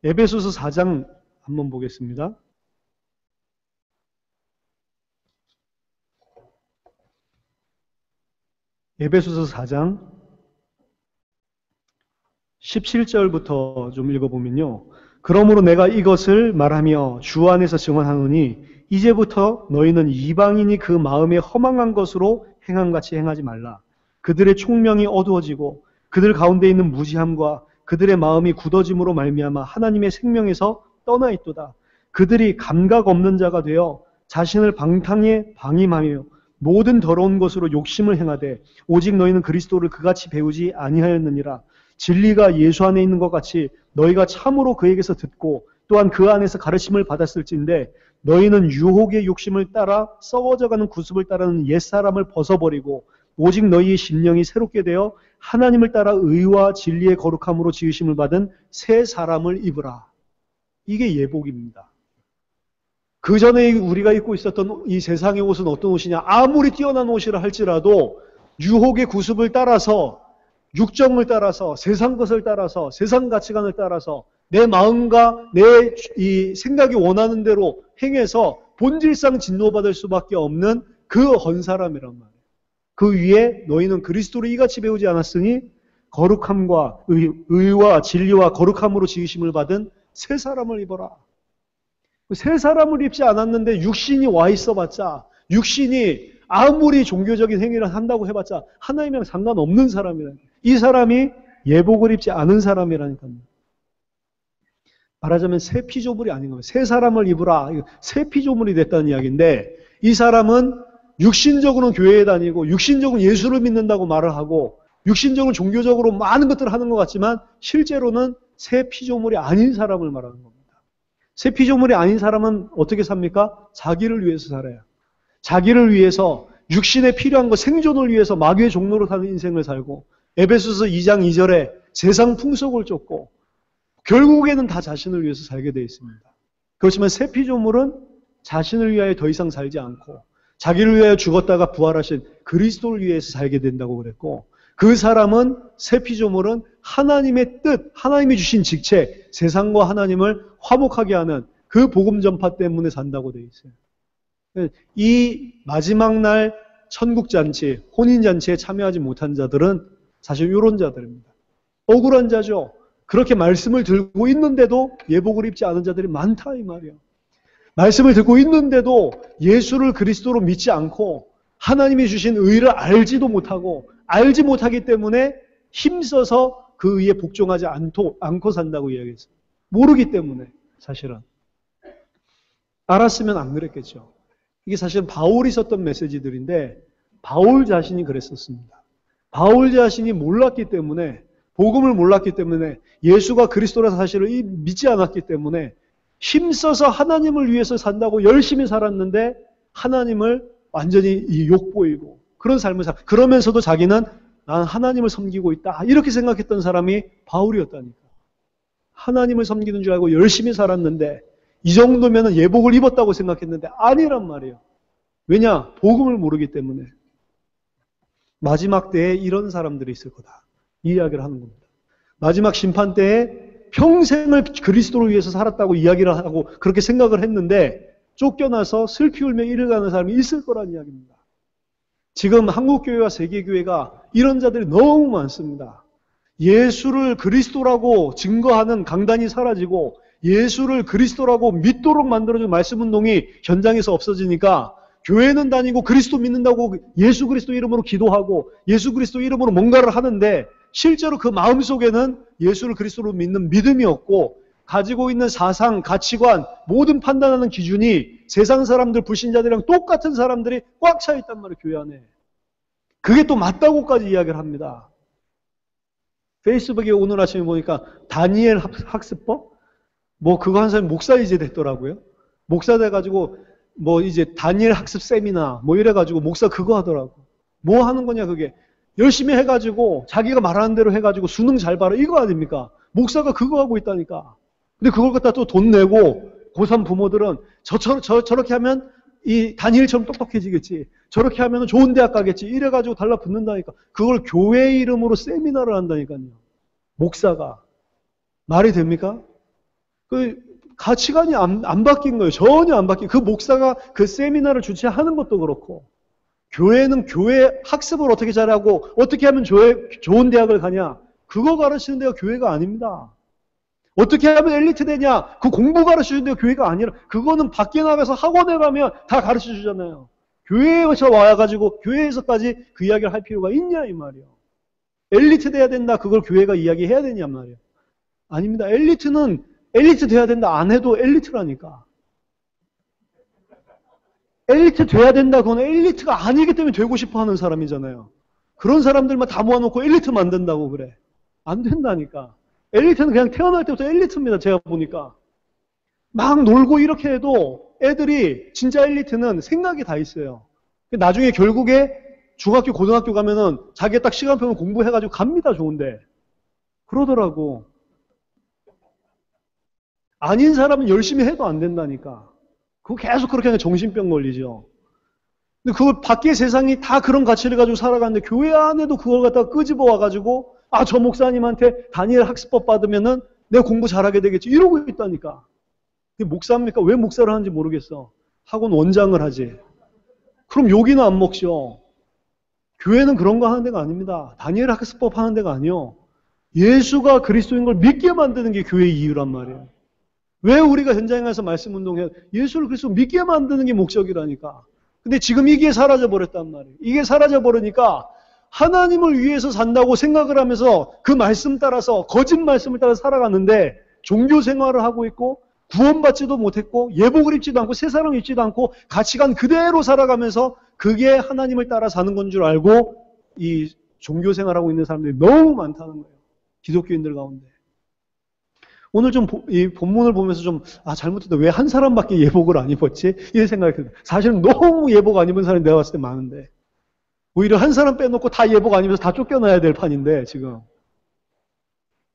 에베소서 4장 한번 보겠습니다. 에베소서 4장 17절부터 좀 읽어보면요. 그러므로 내가 이것을 말하며 주 안에서 증언하노니 이제부터 너희는 이방인이 그 마음에 허망한 것으로 행함같이 행하지 말라. 그들의 총명이 어두워지고 그들 가운데 있는 무지함과 그들의 마음이 굳어짐으로 말미암아 하나님의 생명에서 떠나 있도다. 그들이 감각 없는 자가 되어 자신을 방탕에 방임하며 모든 더러운 것으로 욕심을 행하되 오직 너희는 그리스도를 그같이 배우지 아니하였느니라. 진리가 예수 안에 있는 것 같이 너희가 참으로 그에게서 듣고 또한 그 안에서 가르침을 받았을진데 너희는 유혹의 욕심을 따라 썩어져가는 구습을 따르는 옛사람을 벗어버리고 오직 너희의 심령이 새롭게 되어 하나님을 따라 의와 진리의 거룩함으로 지으심을 받은 새 사람을 입으라. 이게 예복입니다. 그 전에 우리가 입고 있었던 이 세상의 옷은 어떤 옷이냐? 아무리 뛰어난 옷이라 할지라도 유혹의 구습을 따라서, 육정을 따라서, 세상 것을 따라서, 세상 가치관을 따라서 내 마음과 내 이 생각이 원하는 대로 행해서 본질상 진노받을 수밖에 없는 그 헌 사람이란 말이에요. 그 위에 너희는 그리스도로 이같이 배우지 않았으니 거룩함과 의와 진리와 거룩함으로 지으심을 받은 새 사람을 입어라. 새 사람을 입지 않았는데 육신이 와 있어봤자, 육신이 아무리 종교적인 행위를 한다고 해봤자 하나님이랑 상관없는 사람이라니까. 이 사람이 예복을 입지 않은 사람이라니까요. 말하자면 새 피조물이 아닌 겁니다. 새 사람을 입으라. 새 피조물이 됐다는 이야기인데, 이 사람은 육신적으로는 교회에 다니고 육신적으로 예수를 믿는다고 말을 하고 육신적으로 종교적으로 많은 것들을 하는 것 같지만 실제로는 새 피조물이 아닌 사람을 말하는 겁니다. 새 피조물이 아닌 사람은 어떻게 삽니까? 자기를 위해서 살아요. 자기를 위해서 육신에 필요한 것, 생존을 위해서 마귀의 종로로 사는 인생을 살고, 에베소서 2장 2절에 세상 풍속을 쫓고 결국에는 다 자신을 위해서 살게 되어 있습니다. 그렇지만 새 피조물은 자신을 위하여 더 이상 살지 않고 자기를 위하여 죽었다가 부활하신 그리스도를 위해서 살게 된다고 그랬고, 그 사람은, 새 피조물은 하나님의 뜻, 하나님이 주신 직책, 세상과 하나님을 화목하게 하는 그 복음 전파 때문에 산다고 되어 있어요. 이 마지막 날 천국잔치, 혼인잔치에 참여하지 못한 자들은 사실 이런 자들입니다. 억울한 자죠. 그렇게 말씀을 들고 있는데도 예복을 입지 않은 자들이 많다 이 말이에요. 말씀을 듣고 있는데도 예수를 그리스도로 믿지 않고 하나님이 주신 의를 알지도 못하고 알지 못하기 때문에 힘써서 그 의에 복종하지 않고 산다고 이야기했어요. 모르기 때문에 사실은. 알았으면 안 그랬겠죠. 이게 사실은 바울이 썼던 메시지들인데 바울 자신이 그랬었습니다. 바울 자신이 몰랐기 때문에, 복음을 몰랐기 때문에, 예수가 그리스도라는 사실을 믿지 않았기 때문에 힘써서 하나님을 위해서 산다고 열심히 살았는데 하나님을 완전히 욕보이고 그런 삶을 그러면서도 자기는 난 하나님을 섬기고 있다 이렇게 생각했던 사람이 바울이었다니까. 하나님을 섬기는 줄 알고 열심히 살았는데 이 정도면 예복을 입었다고 생각했는데 아니란 말이에요. 왜냐? 복음을 모르기 때문에. 마지막 때에 이런 사람들이 있을 거다. 이 이야기를 하는 겁니다. 마지막 심판 때에 평생을 그리스도를 위해서 살았다고 이야기를 하고 그렇게 생각을 했는데 쫓겨나서 슬피 울며 이를 가는 사람이 있을 거란 이야기입니다. 지금 한국교회와 세계교회가 이런 자들이 너무 많습니다. 예수를 그리스도라고 증거하는 강단이 사라지고 예수를 그리스도라고 믿도록 만들어준 말씀운동이 현장에서 없어지니까 교회는 다니고 그리스도 믿는다고 예수 그리스도 이름으로 기도하고 예수 그리스도 이름으로 뭔가를 하는데 실제로 그 마음속에는 예수를 그리스도로 믿는 믿음이 없고 가지고 있는 사상, 가치관, 모든 판단하는 기준이 세상 사람들, 불신자들이랑 똑같은 사람들이 꽉 차 있단 말이에요, 교회 안에. 그게 또 맞다고까지 이야기를 합니다. 페이스북에 오늘 아침에 보니까 다니엘 학습법? 뭐 그거 한 사람이 목사 이제 됐더라고요. 목사 돼가지고 뭐 이제 다니엘 학습 세미나 뭐 이래가지고 목사 그거 하더라고. 뭐 하는 거냐 그게. 열심히 해가지고 자기가 말하는 대로 해가지고 수능 잘 봐라 이거 아닙니까? 목사가 그거 하고 있다니까. 근데 그걸 갖다 또 돈 내고 고3 부모들은 저렇게 하면 이 다니엘처럼 똑똑해지겠지. 저렇게 하면 좋은 대학 가겠지. 이래가지고 달라붙는다니까. 그걸 교회 이름으로 세미나를 한다니까요. 목사가. 말이 됩니까? 그 가치관이 안 바뀐 거예요. 전혀 안 바뀐. 그 목사가 그 세미나를 주최하는 것도 그렇고 교회는 교회 학습을 어떻게 잘하고 어떻게 하면 좋은 대학을 가냐. 그거 가르치는 데가 교회가 아닙니다. 어떻게 하면 엘리트 되냐? 그 공부 가르치는 데가 교회가 아니라 그거는 밖에 나가서 학원에 가면 다 가르쳐 주잖아요. 교회에서 와가지고 교회에서까지 그 이야기를 할 필요가 있냐 이 말이에요. 엘리트 돼야 된다. 그걸 교회가 이야기해야 되냐 말이에요. 아닙니다. 엘리트는 엘리트 돼야 된다. 안 해도 엘리트라니까. 엘리트 돼야 된다. 그건 엘리트가 아니기 때문에 되고 싶어 하는 사람이잖아요. 그런 사람들만 다 모아놓고 엘리트 만든다고 그래. 안 된다니까. 엘리트는 그냥 태어날 때부터 엘리트입니다. 제가 보니까. 막 놀고 이렇게 해도 애들이 진짜 엘리트는 생각이 다 있어요. 나중에 결국에 중학교, 고등학교 가면은 자기가 딱 시간표를 공부해가지고 갑니다. 좋은데. 그러더라고. 아닌 사람은 열심히 해도 안 된다니까. 그거 계속 그렇게 하면 정신병 걸리죠. 근데 그걸 밖에 세상이 다 그런 가치를 가지고 살아가는데 교회 안에도 그걸 갖다가 끄집어 와가지고 저 목사님한테 다니엘 학습법 받으면은 내가 공부 잘하게 되겠지. 이러고 있다니까. 그게 목사입니까? 왜 목사를 하는지 모르겠어. 학원 원장을 하지. 그럼 욕이나 안 먹죠. 교회는 그런 거 하는 데가 아닙니다. 다니엘 학습법 하는 데가 아니요. 예수가 그리스도인 걸 믿게 만드는 게 교회의 이유란 말이에요. 왜 우리가 현장에 가서 말씀 운동해요? 예수를 그리스도 믿게 만드는 게 목적이라니까. 근데 지금 이게 사라져버렸단 말이에요. 이게 사라져버리니까 하나님을 위해서 산다고 생각을 하면서 그 말씀 따라서 거짓 말씀을 따라 살아가는데 종교 생활을 하고 있고 구원받지도 못했고 예복을 입지도 않고 새 사람 입지도 않고 가치관 그대로 살아가면서 그게 하나님을 따라 사는 건 줄 알고 이 종교 생활하고 있는 사람들이 너무 많다는 거예요. 기독교인들 가운데. 오늘 좀 이 본문을 보면서 좀 잘못했다. 왜 한 사람밖에 예복을 안 입었지? 이런 생각이 들어요. 사실은 너무 예복 안 입은 사람이 내가 봤을 때 많은데 오히려 한 사람 빼놓고 다 예복 안 입어서 다 쫓겨나야 될 판인데 지금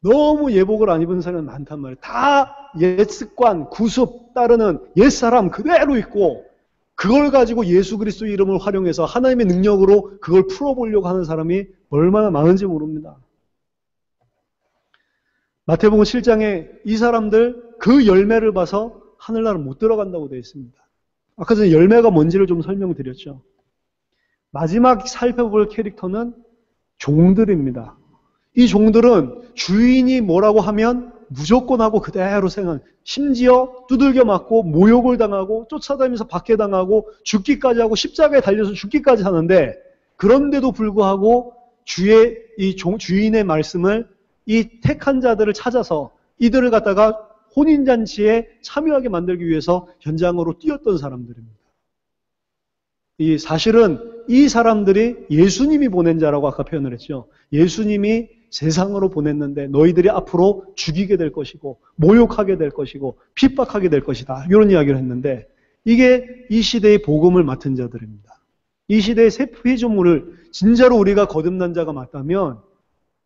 너무 예복을 안 입은 사람이 많단 말이에요. 다 옛습관, 구습 따르는 옛사람 그대로 있고 그걸 가지고 예수 그리스도 이름을 활용해서 하나님의 능력으로 그걸 풀어보려고 하는 사람이 얼마나 많은지 모릅니다. 마태복음 7장에 이 사람들 그 열매를 봐서 하늘나라 못 들어간다고 되어 있습니다. 아까 전에 열매가 뭔지를 좀 설명드렸죠. 마지막 살펴볼 캐릭터는 종들입니다. 이 종들은 주인이 뭐라고 하면 무조건 하고 그대로 생각하는, 심지어 두들겨 맞고 모욕을 당하고 쫓아다니면서 박해당하고 죽기까지 하고 십자가에 달려서 죽기까지 하는데 그런데도 불구하고 주인의 말씀을 이 택한 자들을 찾아서 이들을 갖다가 혼인잔치에 참여하게 만들기 위해서 현장으로 뛰었던 사람들입니다. 사실은 이 사람들이 예수님이 보낸 자라고 아까 표현을 했죠. 예수님이 세상으로 보냈는데 너희들이 앞으로 죽이게 될 것이고 모욕하게 될 것이고 핍박하게 될 것이다. 이런 이야기를 했는데 이게 이 시대의 복음을 맡은 자들입니다. 이 시대의 새 피조물을 진짜로 우리가 거듭난 자가 맞다면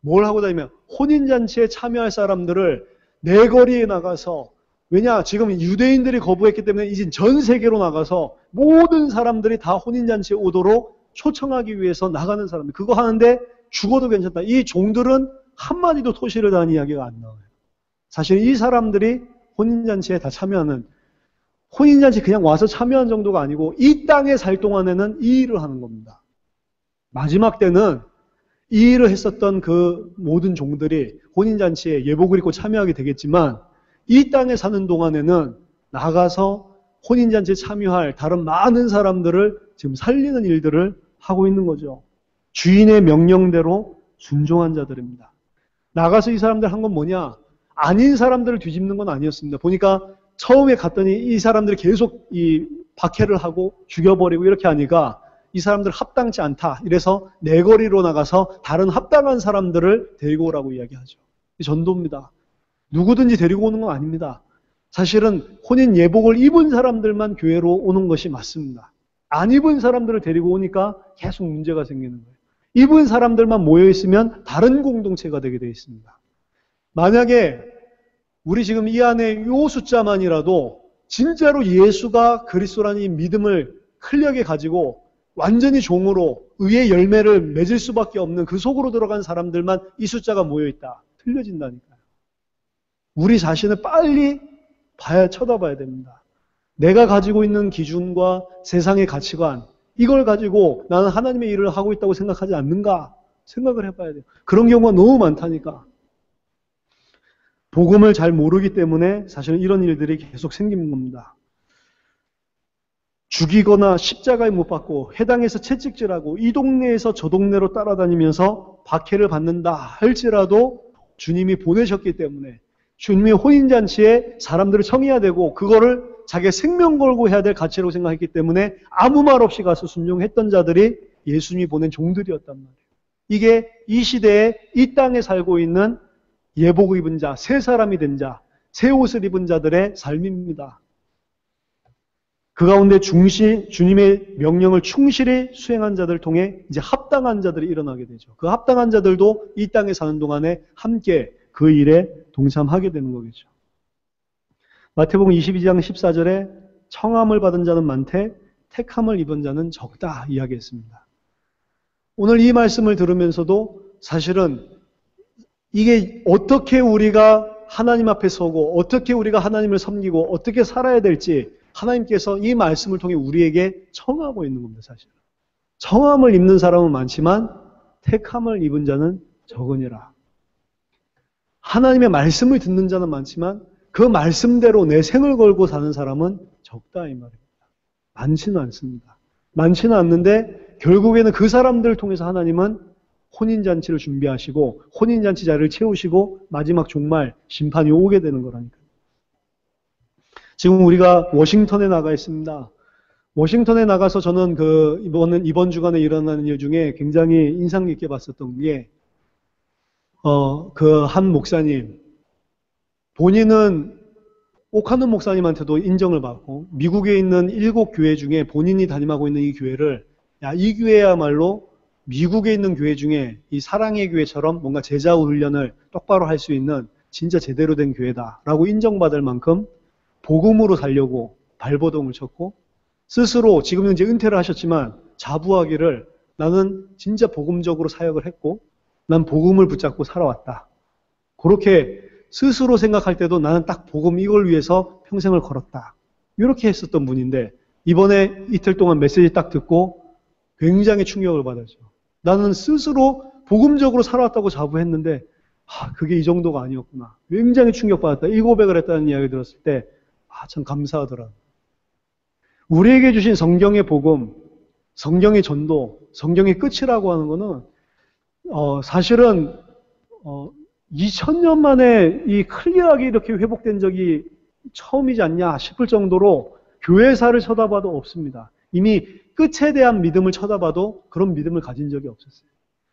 뭘 하고 다니면 혼인잔치에 참여할 사람들을 내거리에 나가서 왜냐 지금 유대인들이 거부했기 때문에 이제 전 세계로 나가서 모든 사람들이 다 혼인잔치에 오도록 초청하기 위해서 나가는 사람들 그거 하는데 죽어도 괜찮다. 이 종들은 한마디도 토시를 다는 이야기가 안 나와요. 사실 이 사람들이 혼인잔치에 다 참여하는 혼인잔치 그냥 와서 참여한 정도가 아니고 이 땅에 살 동안에는 이 일을 하는 겁니다. 마지막 때는 이 일을 했었던 그 모든 종들이 혼인잔치에 예복을 입고 참여하게 되겠지만 이 땅에 사는 동안에는 나가서 혼인잔치에 참여할 다른 많은 사람들을 지금 살리는 일들을 하고 있는 거죠. 주인의 명령대로 순종한 자들입니다. 나가서 이 사람들 한 건 뭐냐? 아닌 사람들을 뒤집는 건 아니었습니다. 보니까 처음에 갔더니 이 사람들이 계속 이 박해를 하고 죽여버리고 이렇게 하니까 이 사람들 합당치 않다. 이래서 내거리로 나가서 다른 합당한 사람들을 데리고 오라고 이야기하죠. 전도입니다. 누구든지 데리고 오는 건 아닙니다. 사실은 혼인 예복을 입은 사람들만 교회로 오는 것이 맞습니다. 안 입은 사람들을 데리고 오니까 계속 문제가 생기는 거예요. 입은 사람들만 모여있으면 다른 공동체가 되게 되어 있습니다. 만약에 우리 지금 이 안에 요 숫자만이라도 진짜로 예수가 그리스도라는 이 믿음을 흘력에 가지고 완전히 종으로 의의 열매를 맺을 수밖에 없는 그 속으로 들어간 사람들만 이 숫자가 모여있다. 틀려진다니까요. 우리 자신을 빨리 쳐다봐야 됩니다. 내가 가지고 있는 기준과 세상의 가치관 이걸 가지고 나는 하나님의 일을 하고 있다고 생각하지 않는가 생각을 해봐야 돼요. 그런 경우가 너무 많다니까. 복음을 잘 모르기 때문에 사실은 이런 일들이 계속 생기는 겁니다. 죽이거나 십자가에 못 박고 해당에서 채찍질하고 이 동네에서 저 동네로 따라다니면서 박해를 받는다 할지라도 주님이 보내셨기 때문에 주님의 혼인잔치에 사람들을 청해야 되고 그거를 자기의 생명 걸고 해야 될 가치라고 생각했기 때문에 아무 말 없이 가서 순종했던 자들이 예수님이 보낸 종들이었단 말이에요. 이게 이 시대에 이 땅에 살고 있는 예복 입은 자, 새 사람이 된 자, 새 옷을 입은 자들의 삶입니다. 그 가운데 주님의 명령을 충실히 수행한 자들을 통해 이제 합당한 자들이 일어나게 되죠. 그 합당한 자들도 이 땅에 사는 동안에 함께 그 일에 동참하게 되는 거겠죠. 마태복음 22장 14절에 청함을 받은 자는 많되 택함을 입은 자는 적다 이야기했습니다. 오늘 이 말씀을 들으면서도 사실은 이게 어떻게 우리가 하나님 앞에 서고 어떻게 우리가 하나님을 섬기고 어떻게 살아야 될지 하나님께서 이 말씀을 통해 우리에게 청하고 있는 겁니다. 사실은. 청함을 입는 사람은 많지만 택함을 입은 자는 적으니라. 하나님의 말씀을 듣는 자는 많지만 그 말씀대로 내 생을 걸고 사는 사람은 적다 이 말입니다. 많지는 않습니다. 많지는 않는데 결국에는 그 사람들을 통해서 하나님은 혼인잔치를 준비하시고 혼인잔치 자리를 채우시고 마지막 종말 심판이 오게 되는 거라니까요. 지금 우리가 워싱턴에 나가 있습니다. 워싱턴에 나가서 저는 이번 주간에 일어나는 일 중에 굉장히 인상 깊게 봤었던 게 그 한 목사님, 본인은 오카는 목사님한테도 인정을 받고 미국에 있는 7교회 중에 본인이 담임하고 있는 이 교회를 이 교회야말로 미국에 있는 교회 중에 이 사랑의 교회처럼 뭔가 제자 훈련을 똑바로 할 수 있는 진짜 제대로 된 교회다라고 인정받을 만큼 복음으로 살려고 발버둥을 쳤고 스스로 지금은 이제 은퇴를 하셨지만 자부하기를 나는 진짜 복음적으로 사역을 했고 난 복음을 붙잡고 살아왔다. 그렇게 스스로 생각할 때도 나는 딱 복음 이걸 위해서 평생을 걸었다. 이렇게 했었던 분인데 이번에 이틀 동안 메시지 딱 듣고 굉장히 충격을 받았죠. 나는 스스로 복음적으로 살아왔다고 자부했는데 그게 이 정도가 아니었구나. 굉장히 충격받았다. 이 고백을 했다는 이야기 들었을 때 참 감사하더라. 우리에게 주신 성경의 복음, 성경의 전도, 성경의 끝이라고 하는 거는 사실은 2000년 만에 이 클리어하게 이렇게 회복된 적이 처음이지 않냐 싶을 정도로 교회사를 쳐다봐도 없습니다. 이미 끝에 대한 믿음을 쳐다봐도 그런 믿음을 가진 적이 없었어요.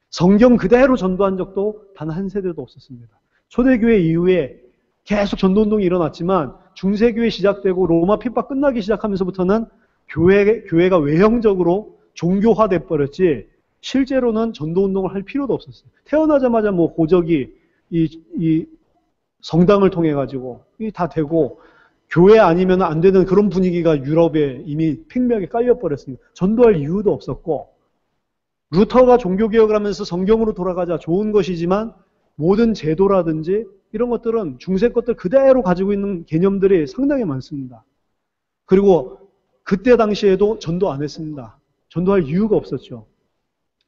성경 그대로 전도한 적도 단 한 세대도 없었습니다. 초대교회 이후에 계속 전도운동이 일어났지만 중세교회 시작되고 로마 핍박 끝나기 시작하면서부터는 교회가 외형적으로 종교화돼 버렸지 실제로는 전도운동을 할 필요도 없었어요. 태어나자마자 고적이 이 성당을 통해 가지고 다 되고 교회 아니면 안 되는 그런 분위기가 유럽에 이미 팽배하게 깔려버렸습니다. 전도할 이유도 없었고 루터가 종교개혁을 하면서 성경으로 돌아가자 좋은 것이지만 모든 제도라든지 이런 것들은 중세 것들 그대로 가지고 있는 개념들이 상당히 많습니다. 그리고 그때 당시에도 전도 안 했습니다. 전도할 이유가 없었죠.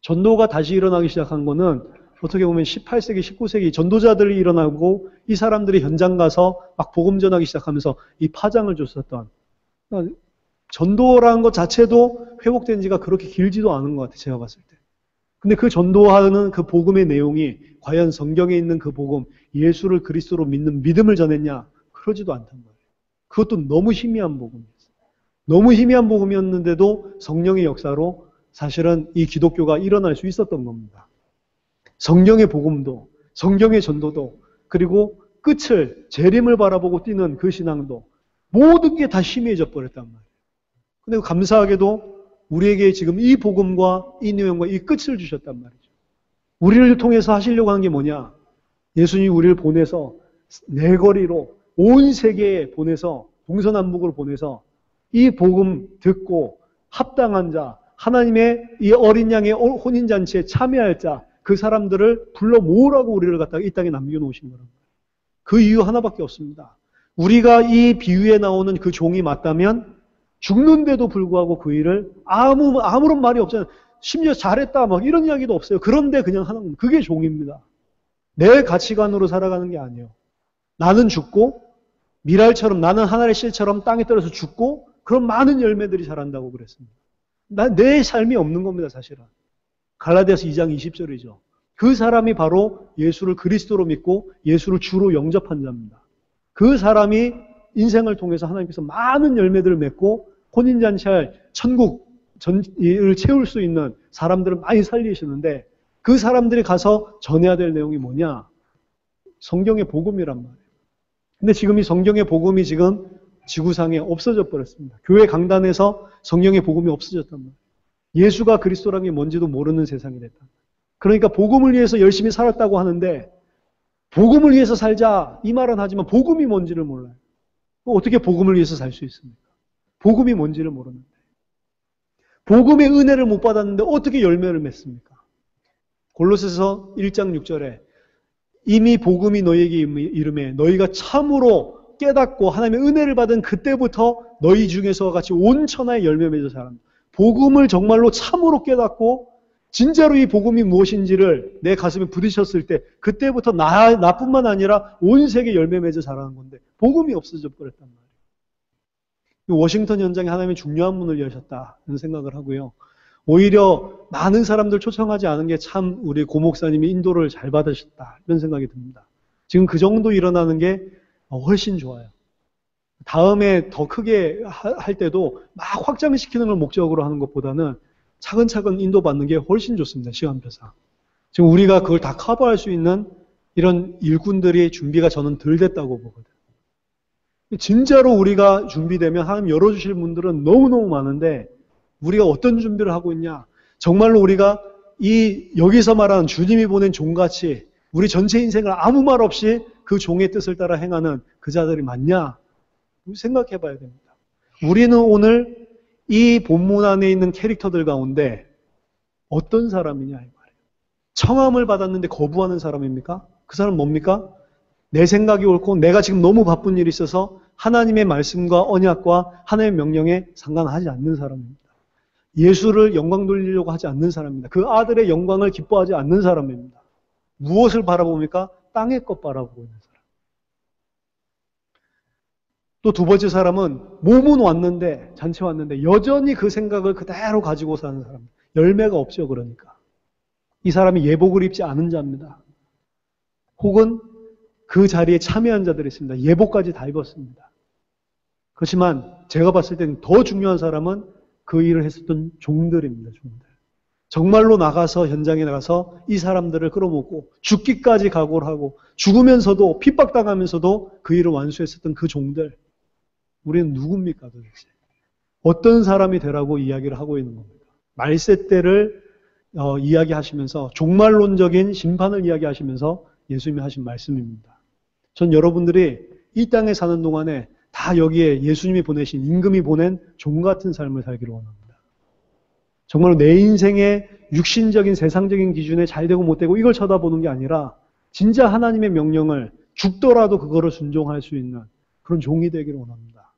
전도가 다시 일어나기 시작한 거는 어떻게 보면 18세기, 19세기 전도자들이 일어나고 이 사람들이 현장 가서 막 복음 전하기 시작하면서 이 파장을 줬었던 전도라는 것 자체도 회복된 지가 그렇게 길지도 않은 것 같아요. 제가 봤을 때. 근데 그 전도하는 그 복음의 내용이 과연 성경에 있는 그 복음, 예수를 그리스도로 믿는 믿음을 전했냐? 그러지도 않단 말이에요. 그것도 너무 희미한 복음이었어요. 너무 희미한 복음이었는데도 성령의 역사로 사실은 이 기독교가 일어날 수 있었던 겁니다. 성경의 복음도, 성경의 전도도, 그리고 끝을, 재림을 바라보고 뛰는 그 신앙도 모든 게 다 희미해져 버렸단 말이에요. 근데 감사하게도 우리에게 지금 이 복음과 이 내용과 이 끝을 주셨단 말이죠. 우리를 통해서 하시려고 하는 게 뭐냐? 예수님이 우리를 보내서 내거리로 온 세계에 보내서 동서남북으로 보내서 이 복음 듣고 합당한 자, 하나님의 이 어린 양의 혼인잔치에 참여할 자, 그 사람들을 불러 모으라고 우리를 갖다가 이 땅에 남겨놓으신 거란 말이에요. 그 이유 하나밖에 없습니다. 우리가 이 비유에 나오는 그 종이 맞다면 죽는데도 불구하고 그 일을 아무런 말이 없잖아요. 심지어 잘했다 막 이런 이야기도 없어요. 그런데 그냥 하는 겁니다. 그게 종입니다. 내 가치관으로 살아가는 게 아니에요. 나는 죽고 미랄처럼 나는 하늘의 실처럼 땅에 떨어져 죽고 그런 많은 열매들이 자란다고 그랬습니다. 내 삶이 없는 겁니다. 사실은. 갈라디아서 2장 20절이죠. 그 사람이 바로 예수를 그리스도로 믿고 예수를 주로 영접한 자입니다. 그 사람이 인생을 통해서 하나님께서 많은 열매들을 맺고 혼인잔치할 천국을 채울 수 있는 사람들을 많이 살리시는데 그 사람들이 가서 전해야 될 내용이 뭐냐? 성경의 복음이란 말이에요. 근데 지금 이 성경의 복음이 지금 지구상에 없어져 버렸습니다. 교회 강단에서 성경의 복음이 없어졌단 말이에요. 예수가 그리스도라는 게 뭔지도 모르는 세상이 됐다. 그러니까 복음을 위해서 열심히 살았다고 하는데 복음을 위해서 살자 이 말은 하지만 복음이 뭔지를 몰라요. 어떻게 복음을 위해서 살 수 있습니까? 복음이 뭔지를 모르는데. 복음의 은혜를 못 받았는데 어떻게 열매를 맺습니까? 골로새서 1장 6절에 이미 복음이 너희에게 이름에 너희가 참으로 깨닫고 하나님의 은혜를 받은 그때부터 너희 중에서와 같이 온 천하의 열매 맺어 자란다. 복음을 정말로 참으로 깨닫고 진짜로 이 복음이 무엇인지를 내 가슴에 부딪혔을 때 그때부터 나뿐만 아니라 온 세계 열매 맺어 자라는 건데 복음이 없어져 버렸단 말이에요. 워싱턴 현장에 하나님이 중요한 문을 여셨다 이런 생각을 하고요. 오히려 많은 사람들 초청하지 않은 게 참 우리 고 목사님이 인도를 잘 받으셨다 이런 생각이 듭니다. 지금 그 정도 일어나는 게 훨씬 좋아요. 다음에 더 크게 할 때도 막 확장시키는 걸 목적으로 하는 것보다는 차근차근 인도받는 게 훨씬 좋습니다. 시간표상. 지금 우리가 그걸 다 커버할 수 있는 이런 일꾼들이 준비가 저는 덜 됐다고 보거든요. 진짜로 우리가 준비되면 하나님 열어주실 분들은 너무너무 많은데 우리가 어떤 준비를 하고 있냐? 정말로 우리가 여기서 말하는 주님이 보낸 종같이 우리 전체 인생을 아무 말 없이 그 종의 뜻을 따라 행하는 그 자들이 맞냐? 생각해 봐야 됩니다. 우리는 오늘 이 본문 안에 있는 캐릭터들 가운데 어떤 사람이냐 이 말이에요. 청함을 받았는데 거부하는 사람입니까? 그 사람은 뭡니까? 내 생각이 옳고 내가 지금 너무 바쁜 일이 있어서 하나님의 말씀과 언약과 하나님의 명령에 상관하지 않는 사람입니다. 예수를 영광 돌리려고 하지 않는 사람입니다. 그 아들의 영광을 기뻐하지 않는 사람입니다. 무엇을 바라봅니까? 땅의 것 바라보고 있는 사람. 또 두 번째 사람은 몸은 왔는데, 잔치 왔는데 여전히 그 생각을 그대로 가지고 사는 사람. 열매가 없죠, 그러니까. 이 사람이 예복을 입지 않은 자입니다. 혹은 그 자리에 참여한 자들이 있습니다. 예복까지 다 입었습니다. 그렇지만 제가 봤을 때는 더 중요한 사람은 그 일을 했었던 종들입니다. 종들. 정말로 나가서 현장에 나가서 이 사람들을 끌어모으고 죽기까지 각오를 하고 죽으면서도 핍박당하면서도 그 일을 완수했었던 그 종들. 우리는 누굽니까 도대체? 어떤 사람이 되라고 이야기를 하고 있는 겁니까? 말세 때를 이야기하시면서 종말론적인 심판을 이야기하시면서 예수님이 하신 말씀입니다. 전 여러분들이 이 땅에 사는 동안에 다 여기에 예수님이 보내신 임금이 보낸 종 같은 삶을 살기를 원합니다. 정말로 내 인생의 육신적인 세상적인 기준에 잘 되고 못 되고 이걸 쳐다보는 게 아니라 진짜 하나님의 명령을 죽더라도 그거를 순종할 수 있는 그런 종이 되기를 원합니다.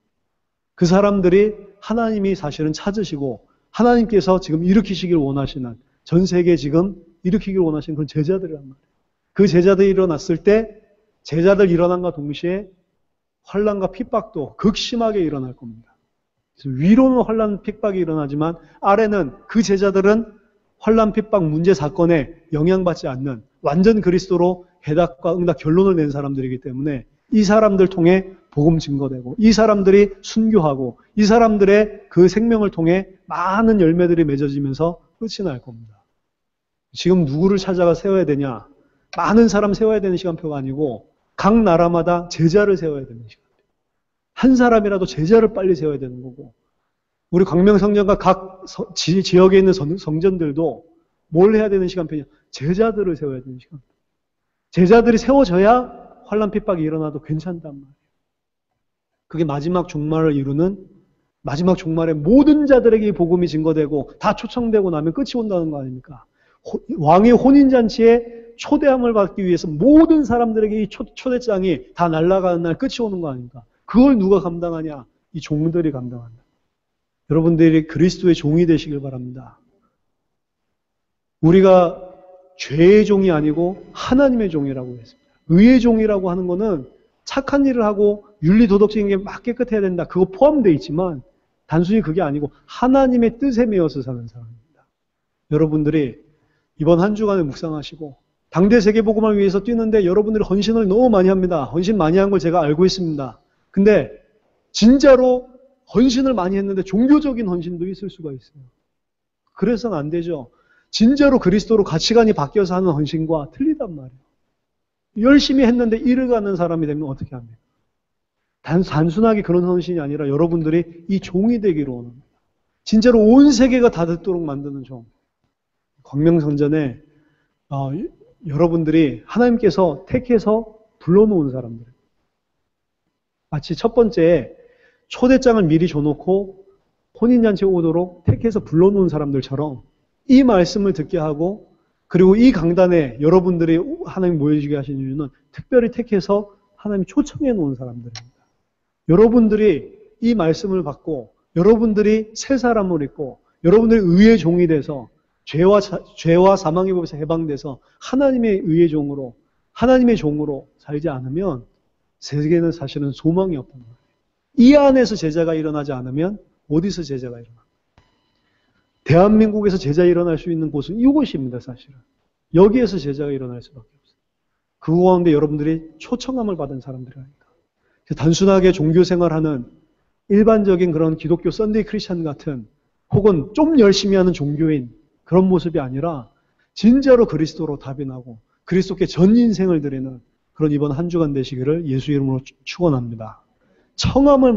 그 사람들이 하나님이 사실은 찾으시고 하나님께서 지금 일으키시길 원하시는 전 세계에 지금 일으키길 원하시는 그런 제자들이란 말이에요. 그 제자들이 일어났을 때 제자들 일어난과 동시에 환난과 핍박도 극심하게 일어날 겁니다. 그래서 위로는 환난 핍박이 일어나지만 아래는 그 제자들은 환난 핍박 문제 사건에 영향받지 않는 완전 그리스도로 해답과 응답 결론을 낸 사람들이기 때문에 이 사람들 통해 복음 증거되고 이 사람들이 순교하고 이 사람들의 그 생명을 통해 많은 열매들이 맺어지면서 끝이 날 겁니다. 지금 누구를 찾아가 세워야 되냐? 많은 사람 세워야 되는 시간표가 아니고 각 나라마다 제자를 세워야 되는 시간표. 한 사람이라도 제자를 빨리 세워야 되는 거고 우리 광명성전과 각 지역에 있는 성전들도 뭘 해야 되는 시간표냐? 제자들을 세워야 되는 시간표. 제자들이 세워져야 환난 핍박이 일어나도 괜찮단 말이에요. 그게 마지막 종말을 이루는 마지막 종말에 모든 자들에게 이 복음이 증거되고 다 초청되고 나면 끝이 온다는 거 아닙니까? 왕의 혼인잔치에 초대함을 받기 위해서 모든 사람들에게 이 초대장이 다 날아가는 날 끝이 오는 거 아닙니까? 그걸 누가 감당하냐? 이 종들이 감당한다. 여러분들이 그리스도의 종이 되시길 바랍니다. 우리가 죄의 종이 아니고 하나님의 종이라고 했습니다. 의의 종이라고 하는 거는 착한 일을 하고 윤리 도덕적인 게 막 깨끗해야 된다. 그거 포함되어 있지만 단순히 그게 아니고 하나님의 뜻에 매여서 사는 사람입니다. 여러분들이 이번 한 주간에 묵상하시고 당대 세계복음을 위해서 뛰는데 여러분들이 헌신을 너무 많이 합니다. 헌신 많이 한 걸 제가 알고 있습니다. 근데 진짜로 헌신을 많이 했는데 종교적인 헌신도 있을 수가 있어요. 그래서는 안 되죠. 진짜로 그리스도로 가치관이 바뀌어서 하는 헌신과 틀리단 말이에요. 열심히 했는데 잃어가는 사람이 되면 어떻게 합니까? 단순하게 그런 헌신이 아니라 여러분들이 이 종이 되기로 원합니다. 진짜로 온 세계가 다 듣도록 만드는 종. 광명성전에 여러분들이 하나님께서 택해서 불러놓은 사람들. 마치 첫 번째 초대장을 미리 줘놓고 혼인잔치에 오도록 택해서 불러놓은 사람들처럼 이 말씀을 듣게 하고 그리고 이 강단에 여러분들이 하나님 모여주게 하신 이유는 특별히 택해서 하나님이 초청해 놓은 사람들입니다. 여러분들이 이 말씀을 받고 여러분들이 새 사람을 입고 여러분들이 의의 종이 돼서 죄와 사망의 법에서 해방돼서 하나님의 의의 종으로 하나님의 종으로 살지 않으면 세계는 사실은 소망이 없단 말이에요. 이 안에서 제자가 일어나지 않으면 어디서 제자가 일어납니까? 대한민국에서 제자 일어날 수 있는 곳은 이곳입니다, 사실은. 여기에서 제자가 일어날 수밖에 없어요. 그 가운데 여러분들이 초청함을 받은 사람들이라니까. 단순하게 종교 생활하는 일반적인 그런 기독교 썬데이 크리스천 같은 혹은 좀 열심히 하는 종교인 그런 모습이 아니라 진짜로 그리스도로 답이 나고 그리스도께 전 인생을 드리는 그런 이번 한 주간 되시기를 예수 이름으로 축원합니다. 청함을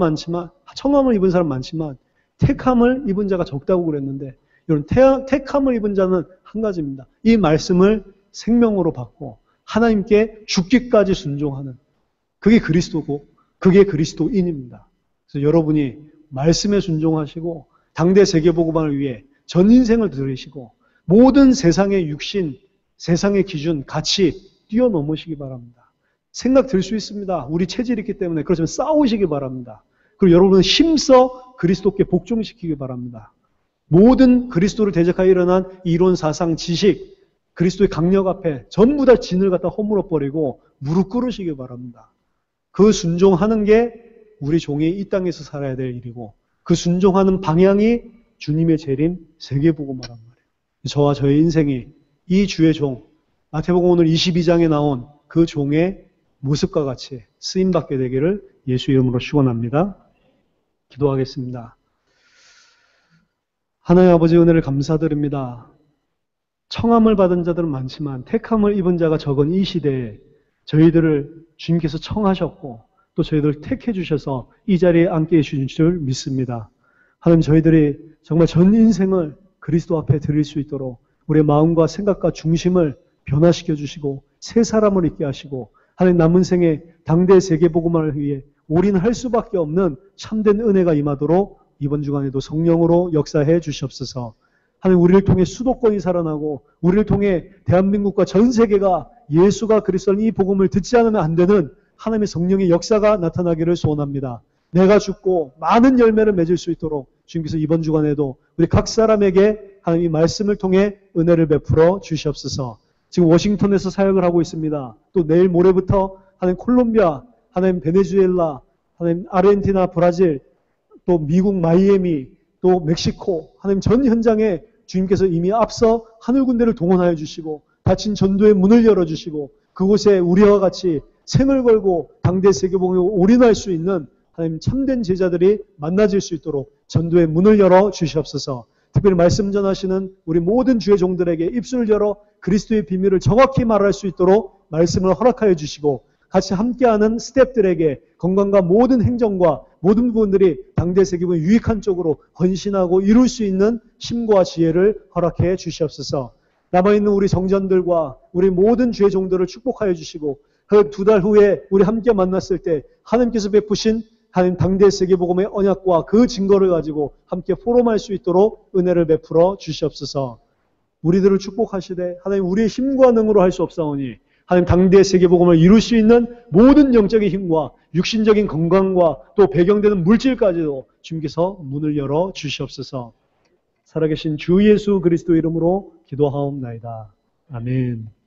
입은 사람 많지만 택함을 입은 자가 적다고 그랬는데 이런 택함을 입은 자는 한 가지입니다. 이 말씀을 생명으로 받고 하나님께 죽기까지 순종하는 그게 그리스도고 그게 그리스도인입니다. 그래서 여러분이 말씀에 순종하시고 당대 세계복음화를 위해 전 인생을 들이시고 모든 세상의 육신, 세상의 기준, 가치 뛰어넘으시기 바랍니다. 생각 들 수 있습니다. 우리 체질이 있기 때문에 그렇지만 싸우시기 바랍니다. 그리고 여러분은 힘써 그리스도께 복종시키기 바랍니다. 모든 그리스도를 대적하여 일어난 이론, 사상, 지식, 그리스도의 강력 앞에 전부 다 진을 갖다 허물어 버리고 무릎 꿇으시기 바랍니다. 그 순종하는 게 우리 종이 이 땅에서 살아야 될 일이고 그 순종하는 방향이 주님의 재림 세계복음화란 말이에요. 저와 저의 인생이 이 주의 종, 마태복음 오늘 22장에 나온 그 종의 모습과 같이 쓰임받게 되기를 예수 이름으로 축원합니다. 기도하겠습니다. 하나님 아버지 은혜를 감사드립니다. 청함을 받은 자들은 많지만 택함을 입은 자가 적은 이 시대에 저희들을 주님께서 청하셨고 또 저희들을 택해 주셔서 이 자리에 앉게 해주신 줄 믿습니다. 하나님 저희들이 정말 전 인생을 그리스도 앞에 드릴 수 있도록 우리의 마음과 생각과 중심을 변화시켜 주시고 새 사람을 있게 하시고 하나님 남은 생에 당대 세계복음화를 위해 올인할 수밖에 없는 참된 은혜가 임하도록 이번 주간에도 성령으로 역사해 주시옵소서. 하나님 우리를 통해 수도권이 살아나고 우리를 통해 대한민국과 전 세계가 예수가 그리스도인 이 복음을 듣지 않으면 안 되는 하나님의 성령의 역사가 나타나기를 소원합니다. 내가 죽고 많은 열매를 맺을 수 있도록 주님께서 이번 주간에도 우리 각 사람에게 하나님의 말씀을 통해 은혜를 베풀어 주시옵소서. 지금 워싱턴에서 사역을 하고 있습니다. 또 내일 모레부터 하나님 콜롬비아, 하나님 베네수엘라, 하나님 아르헨티나, 브라질, 또 미국 마이애미, 또 멕시코, 하나님 전 현장에 주님께서 이미 앞서 하늘 군대를 동원하여 주시고 닫힌 전도의 문을 열어주시고 그곳에 우리와 같이 생을 걸고 당대 세계복음에 올인할 수 있는 하나님 참된 제자들이 만나질 수 있도록 전도의 문을 열어 주시옵소서. 특별히 말씀 전하시는 우리 모든 주의 종들에게 입술을 열어 그리스도의 비밀을 정확히 말할 수 있도록 말씀을 허락하여 주시고 같이 함께하는 스태프들에게 건강과 모든 행정과 모든 부분들이 당대 세계복음에 유익한 쪽으로 헌신하고 이룰 수 있는 힘과 지혜를 허락해 주시옵소서. 남아있는 우리 성전들과 우리 모든 주의 종들을 축복하여 주시고 그 2달 후에 우리 함께 만났을 때 하나님께서 베푸신 하나님 당대 세계복음의 언약과 그 증거를 가지고 함께 포럼할 수 있도록 은혜를 베풀어 주시옵소서. 우리들을 축복하시되 하나님 우리의 힘과 능으로 할 수 없사오니 하나님 당대 세계복음을 이룰 수 있는 모든 영적인 힘과 육신적인 건강과 또 배경되는 물질까지도 주님께서 문을 열어 주시옵소서. 살아계신 주 예수 그리스도 이름으로 기도하옵나이다. 아멘.